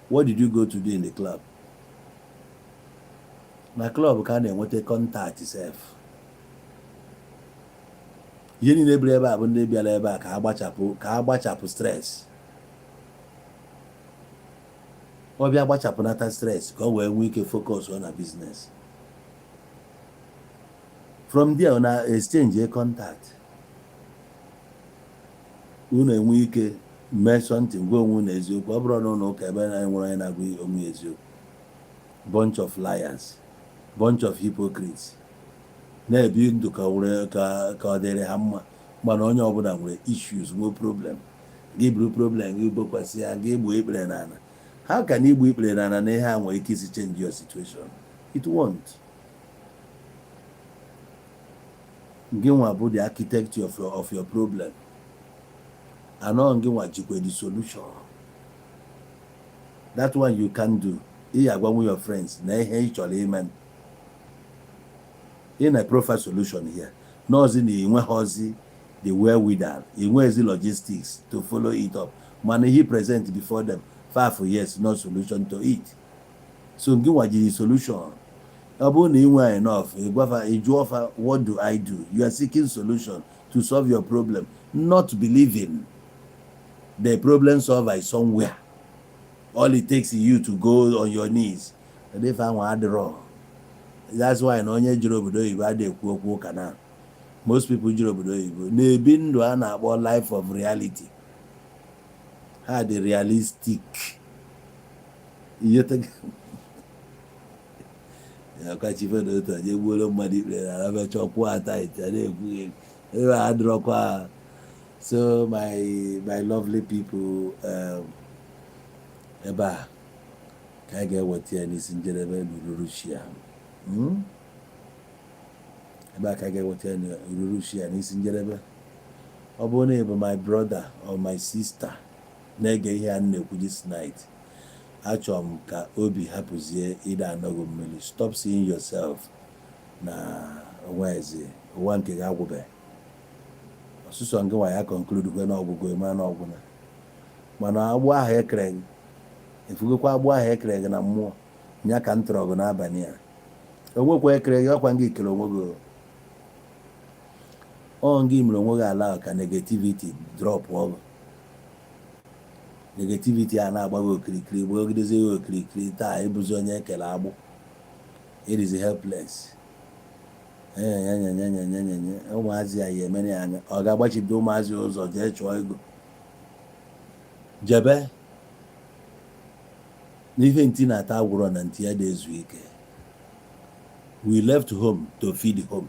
what did you go to do in the club? na klọb ka a na-enweta kọntaktị sef. ihe niile biri ebe a bụ ndị bịara ebe a ka a gbachapụ stres. ọ bịa gbachapụnata stres ka ọ wee nwee ike focus na biznes. from there na exchange contact, unu enwe ike mee something gwa onwe na eziokwu. ọ bụrụ na ụlọ ụka ebe na-enwere onye na-agwa onwe eziokwu, bunch of liars, bunch of hypocrites, na-ebi ndụ ka ọ dịrị ha mma, mana onye ọbụla nwere issues, nwee problem. gị buru problem gị bokwasị ya, gị gbuo ikpere n'ala. how can igbu ikpere n'ala na ihe a nwere ike isi change your situation? It won't. gị nwa bụ the architect of your problem, anọ gị nwa jikwe the solution. that one you can do. ị agwanwu your friends na ihe ị chọrọ ime in a profile solution here. N'ozi na inweghọzi the wherewithal, inwezi logistics to follow it up. mana he present before them 5 years, no solution to it. so gị nwa jiri solution. ọ bụrụ na ị nwee enough, ịjụ ọfa, what do I do? You are seeking solution to solve your problem, not believing the problem solver is somewhere. all it takes is you to go on your knees. If I want wrong, that's why na onye jiri obodo oyibo adịghị ekwu okwu ụka na. most people jiri obodo oyibo na-ebi ndụ a na-akpọ life of reality. ha dị realistic. ọkachife na otu onye gbuoro mmadụ ikpere na abịachọkwụ ata ite na-ekwu ebe a dịrọkwa. so my lovely people, ebe a ka anyị ga-eweta ya n'isi njedebe n'ururuchi a. ebe a ka anyị ga-eweta ya n'ururuchi a n'isi njedebe. ọ bụrụ na ị bụ my brother or my sister na-ege ihe a na-ekwu this night, achọrọ m ka obi hapụzie ide anọghị mmiri. stop seeing yourself na onwezi ụwa nke gị agwụbe. ọsụsọ nke nwa ya conclude kwe n'ọgwụgwụ eme n'ọgwụna, mana agbụ ahụ ekere gị efugokwa agbụ ahụ ekere gị na mmụọ nya ka m tọrọ gị n'abalị a. onwekwa ekere gị, ọkwa gị kere onwe gị. ọ gị mere onwe gị ala ka negativity drop ọgụ. negativity a na-agba gị okirikiri, gbagidezi gị okirikiri. taa ịbụzi onye ekele agbụ, it is helpless. ụmụazị ya ya emere ya anya, ọ ga-agbachibido ụmụazị ụzọ jee chụọ ego. jebe n'ife ntị na-ata agwụrọ na ntị ya na-ezu ike. we left home to feed home.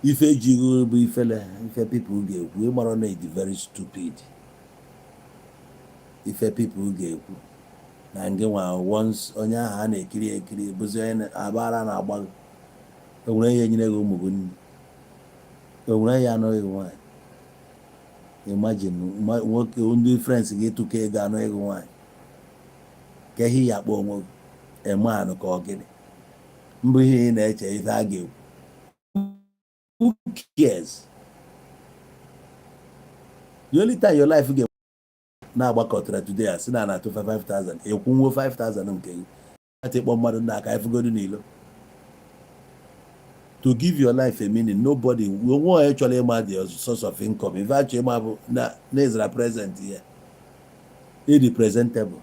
ife ejighị bụ ifele ife people ga-ekwu. ịmara na ịdị very stupid. ife people ga-ekwu na ngị nwa once onye ahụ a na-ekiri ekiri bụzi onye agbara na-agba gị. enwere ihe nyere gị ụmụ gị nri, enwere ya anọghị nwaanyị. imagine nwoke ndị friends gị tụka ego anọghị nwaanyị. ka ihe ya kpọ onwe gị eme anụ ka ọ gịnị mbụ ihe ị na-eche ife a ga-ekwu. who cares? the only time your life ga na-agbakọtara today a sị na na-atụ 5,000 ekwunwo 5,000 nke gị atịkpọ mmadụ ndị aka ifegodu n'ilo. to give your life a meaning, nobody onwe onye chọrọ ịma the source of income. ife achọ ịma bụ na ezra present here, ịdị presentable.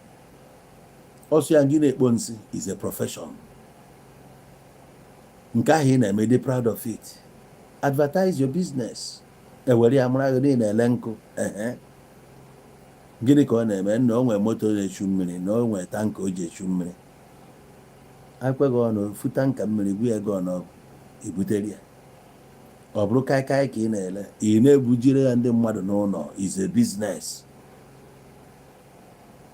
ọsọ ya gị na-ekpo nsị is a profession. nke ahụ ị na-eme, dị proud of it. advertise your business. ewere ya mara gị niile na-ele nkụ. gịnị ka ọ na-eme? na o nwere moto na-echu mmiri, na o nwere tanka o ji echu mmiri. akweghị ọnụ fu tanka mmiri gwu ego ọnụ ebutere ya. ọ bụrụ kaikai ka ị na-ele, ị na-ebujire ya ndị mmadụ n'ụlọ. is a business.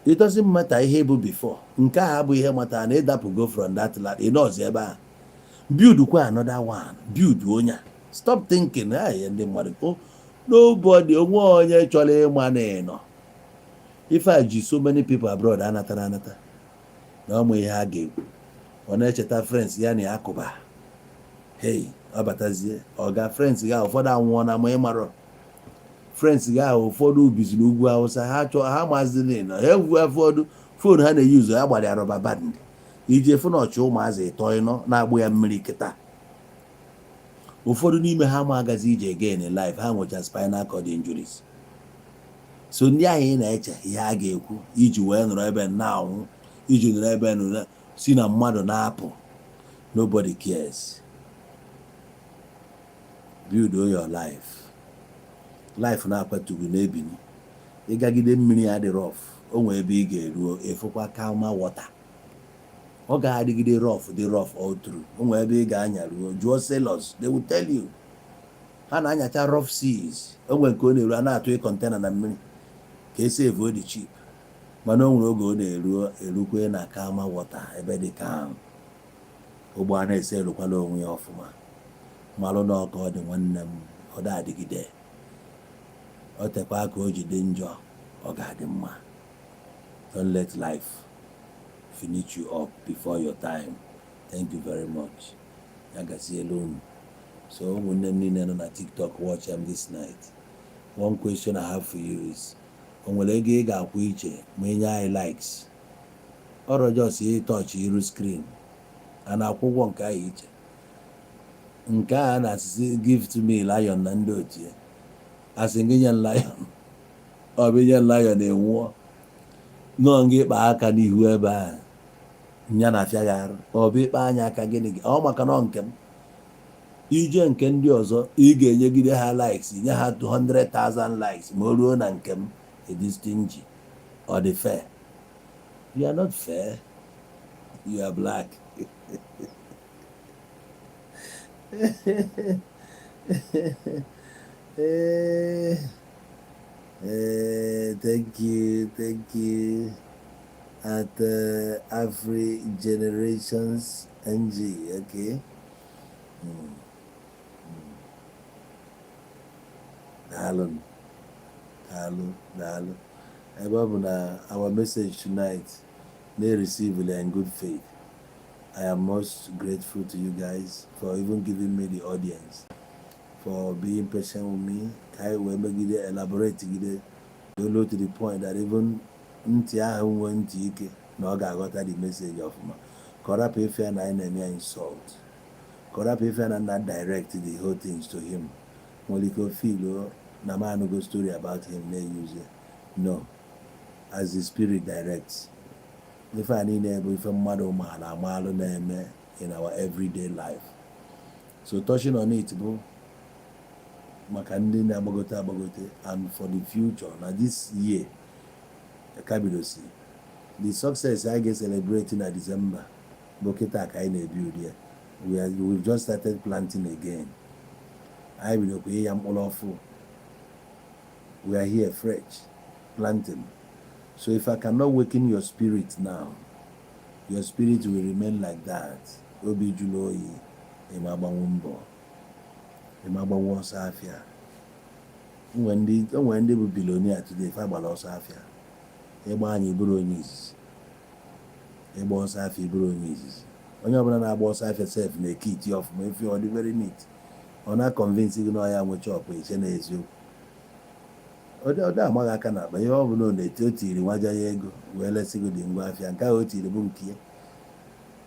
it doesn't matter ihe bụ before. nke a bụ ihe matara na ịdapụgo from that land. ị nọzi ebe a build kwa another one. build onye. stop thinking ihe ndị mmadụ. nobody onwe onye chọrọ ịma na ịnọ. ife a ji so many people abroad anatara anata na ọmụ ihe a ga-ekwu. ọ na-echeta friends ya na ya kụba. hey ọ batazie ọga friends ga ụfọdụ anwụọ na ma ịmarọ. friends ga ụfọdụ ubiziri ugwu Hausa. ha maziri na ha egwu ụfọdụ fon ha na-eyuzu ya gbara ya rọba band. iji efu na ọchụ ụmụazị ịtọ ịnọ na-agbụ ya mmiri kịta. Ụfọdụ n'ime ha ma agazi ije again in life, ha nwecha spinal cord injuries. So ndị ahụ ị na-eche ihe a ga-ekwu iji wee nọrọ ebe na-anwụ, iji nọrọ ebe nọrọ si na mmadụ na-apụ, nobody cares. Build your life. Life na-akwatughị n'ebini. Ịgagide mmiri ya dị rough, o nwee ebe ị ga-eruo efukwa calmer water. Ọ ga-adịgide rough dị rough all through. O nwee ebe ị ga-anya ruo, jụọ sailors, they will tell you. Ha na-anyacha rough seas. O nwee nke ọ na-eru a na-atụ kọntena na mmiri ka esi evu dị cheap. Mana o nwere oge ọ na-eruo erukwe na calmer water ebe dị calm. Ụgbọ a na-ese erukwala onwe ya ọfụma. Malụ na ọka ọ dị nwanne m, ọ da-adịgide. Ọ tekwa ka o ji dị njọ, ọ ga-adị mma. Don't let life finish you up before your time. Thank you very much. Ya gazielu unu. So ụmụnne m niile nọ na TikTok, watch them this night. One question I have for you is, o nwere ego ị ga-akwụ iche ma enye anyị likes? Ọrụ just ịtọch iru screen a na-akwụ ụgwọ nke anyị iche. Nke a na-asịsị give to me lion na ndị ochie. Asị gị nye lion, ọ bụ nye lion enwụọ. Nọọ gị ịkpa aka n'ihu ebe a, nya na-afịa gị arụ. Ọ bụ ịkpa anya aka gịnị gị? Ọ maka nọ nke m. Ije nke ndị ọzọ, ị ga-enyegide ha likes, nye ha 200,000 likes ma o ruo na nke m ịdị stingy. Ọ dị fair? You are not fair. You are black. Thank you. At Afri Generations NG, okay. Daalụ. Ebe ọ bụ na our message tonight may receive in good faith. I am most grateful to you guys for even giving me the audience, for being patient with me. I will make it elaborate to the point that even ntị ahụ nwe ntị ike na ọ ga-aghọta the message ọfụma. Kọrapụ ife ya na anyị na-eme insult. Kọrapụ ife ya na nna direct the whole things to him. Nwere ike feel na man go story about him na-use. No. As the spirit directs. Ife a niile bụ ife mmadụ maara amalụ na-eme in our everyday life. So touching on it bụ maka ndị na-agbagote and for the future na this year kabidosi the success I get celebrating na December bụ kịta ka anyị na-ebuild ya. We've just started planting again. Anyị bidokwa ịya mkpụrụ ọfụ. We are here fresh planting. So if I cannot waken your spirit now, your spirit will remain like that. Obi jụrụ oyi, ịmagbanwe mbọ, ịmagbanwe ọsọ afịa. Onwe ndị bụ billionaire today, fa gbara ọsọ afịa. Ịgba anyị bụrụ onye izizi. Ịgba ọsọ afịa bụrụ onye izizi. Onye ọbụla na-agba ọsọ afịa self na-ekiti ọfụma efi ọ dị very neat. Ọ na-convince gị na ọ ya nwe chọpụ iche na eziokwu. Ọ dị amaghị aka na akpa ihe ọ bụla ọ na-eti o tiri nwaja ya ego wee lesị gị dị ngwa afịa nke ahụ o tiri bụ nke ya.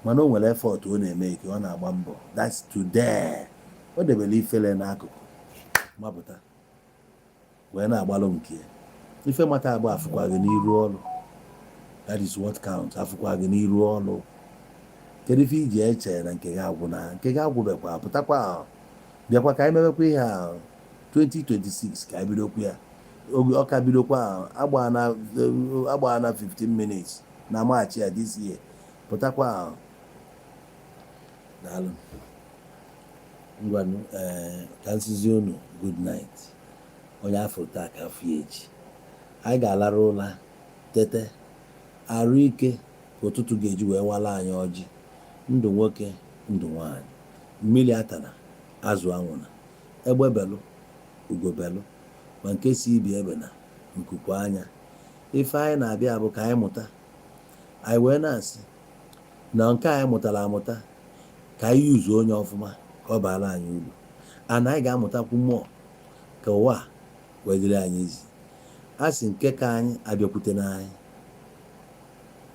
Mana o nwere effort ọ na-eme ike, ọ na-agba mbọ. That's today. O debere ifele n'akụkụ mapụta wee na-agbalụ nke ya. Ife mata agba afụkwa gị n'iru ọrụ. That is what counts. Afụkwa gị n'iru ọrụ. Kedu ife iji eche na nke gị agwụna? Nke gị agwụbekwa pụtakwa bịakwa ka anyị mebekwa ihe a 2026 ka anyị bidokwa ya. Ọ ka bidokwa agba na 15 minutes na March ya this year. Pụtakwa daalụ. Ngwanụ ka nsizi unu good night. Onye afọ taa ka afọ echi. Anyị ga-alara ụla tete arụ ike ka ụtụtụ ga-eji wee wala anyị ọjị. Ndụ nwoke, ndụ nwaanyị. Mmiri atara, azụ anwụna. Egbe belụ, ugo belụ. Ma nke si ibi ebe na nkuku anya. Ife anyị na-abịa bụ ka anyị mụta. Anyị wee na-asị na nke anyị mụtara amụta ka anyị yuzuo onye ọfụma ka ọ baara anyị uru. Ana anyị ga-amụtakwu mmụọ ka ụwa wee dịrị anyị izi. A sị nke ka anyị abịakwute n'anyị.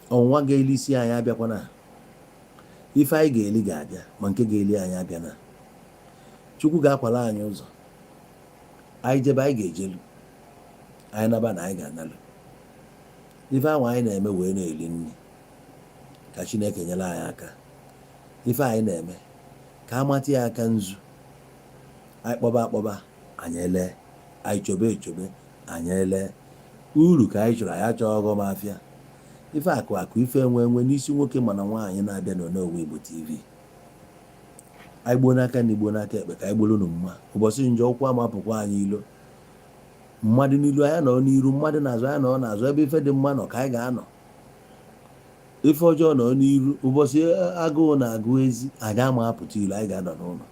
Ọnwụnwa ga-elisi anyị abịakwana. ife anyị ga-eli ga-abịa ma nke ga-eli anyị abịa na Chukwu ga-akwala anyị ụzọ anyị jebe anyị ga-ejelu anyị naba na anyị ga-analụ ife ahụ anyị na-eme wee na-eli nri ka Chineke nyere anyị aka ife anyị na-eme ka amata ya aka nzu anyị kpọba anyị ele anyị chobe anyị ele uru ka anyị chọrọ anyị achọghị ọghọm afịa ife akụ ife enwe n'isi nwoke mana nwaanyị na-abịa n'Onowu Igbo TV anyị gbuo n'aka na igbo n'aka ekpe ka anyị gbolu unu mma ụbọchị njọ ụkwụ amapụkwa anyị ilo mmadụ n'ilu anyị nọ n'iru mmadụ n'azụ anyị nọ n'azụ ebe ife dị mma nọ ka anyị ga-anọ ife ọjọọ nọ n'iru ụbọchị agụụ na-agụ ezi anyị ama apụta ilu anyị ga-anọ n'ụlọ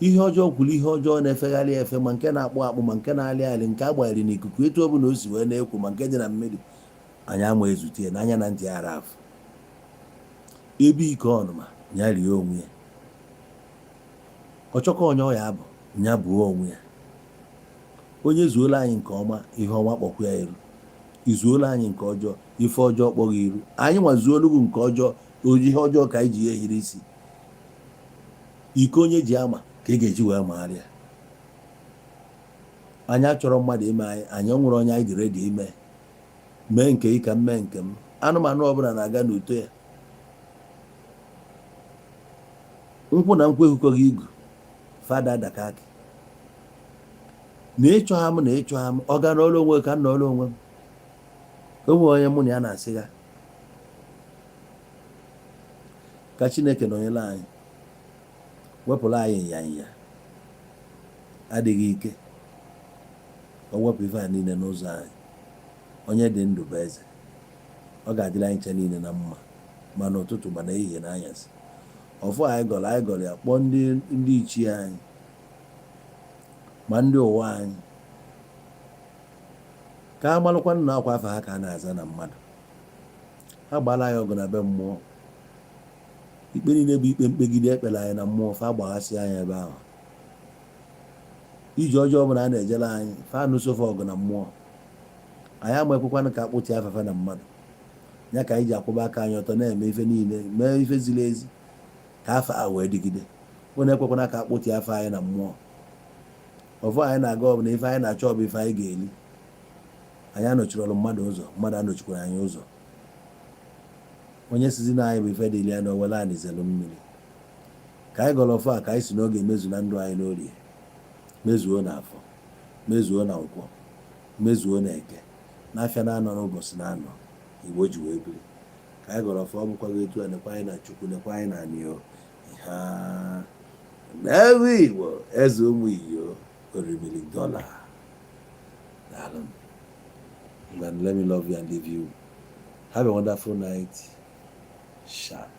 ihe ọjọọ kwuru ihe ọjọọ na-efegharị efe ma nke na-akpụ akpụ ma nke na-alị alị nke agbanyere n'ikuku etu ọbụla o si wee na-ekwu ma nke dị na mmiri anyị ama ezute n'anya na ntị ara afọ ebe ike ọnụma ya rie onwe ya ọchọkọ onye ọya bụ nya buo onwe ya onye zuola anyị nke ọma ihe ọma kpọkwa ya iru izuola anyị nke ọjọọ ife ọjọọ kpọghị iru anyị nwazuolugwu nke ọjọọ ihe ọjọọ ka anyị ji ya ehiri isi iko onye ji ama ka ị ga-eji wee magharịa anyị achọrọ mmadụ ime anyị nwere onye anyị dị redi ime mee nke ị ka m mee nke m anụmanụ ọbụla na-aga n'uto ya nkwụ na nkwu ehukọghị igu fada daka akị na ịchọ ha m ọ ga n'ọrụ onwe ka m n'ọrụ onwe m onwe onye mụ na ya na-asịga ka Chineke nọnyere anyị wepụrụ anyị nyanya adịghị ike o wepụ ife a niile n'ụzọ anyị onye dị ndụ bụ eze ọ ga-adịrị anyị nche niile na mma ma n'ụtụtụ ma n'ehihie na anyasị ọfụ anyị gọrọ ya kpọọ ndị ichie anyị ma ndị ụwa anyị ka ha malụkwa nna akwa afọ ha ka a na-aza na mmadụ ha gbara anyị ọgụ na be mmụọ ikpe niile bụ ikpe mkpegide ekpere anyị na mmụọ fa gbaghasị anyị ebe ahụ iji ọjọọ ọbụla a na-ejere anyị fa anụsofe ọgụ na mmụọ anyị ama ekwekwanụ ka akpụtie afafa na mmadụ ya ka anyị ji akwụba aka anyị ọtọ na-eme ife niile mee ife ziri ezi ka afọ a wee dịgide onye ekwekwana ka akpụtie afọ anyị na mmụọ ọfụ anyị na-aga ọbụla ife anyị na-achọ ọbụ ife anyị ga-eli anyị anọchirọlụ mmadụ ụzọ mmadụ anọchikwara anyị ụzọ onye sizi na anyị bụ ife dịli ya na owele anyị zelu mmiri ka anyị gọrọ ọfụ a ka anyị si n'oge mezu na ndụ anyị n'orie mezuo na afọ mezuo na nkwọ mezuo na eke n'afịa na-anọ n'ụbọchị na-anọ Igbo ji wee biri ka anyị gọrọ ọfụ ọ bụkwaghị etu a nekwa anyị na Chukwu nekwa anyị na anịo ha n'ebe Igbo eze ụmụ iyo orimiri $. Darling, let me love you and leave you. Have a wonderful night. Shalom.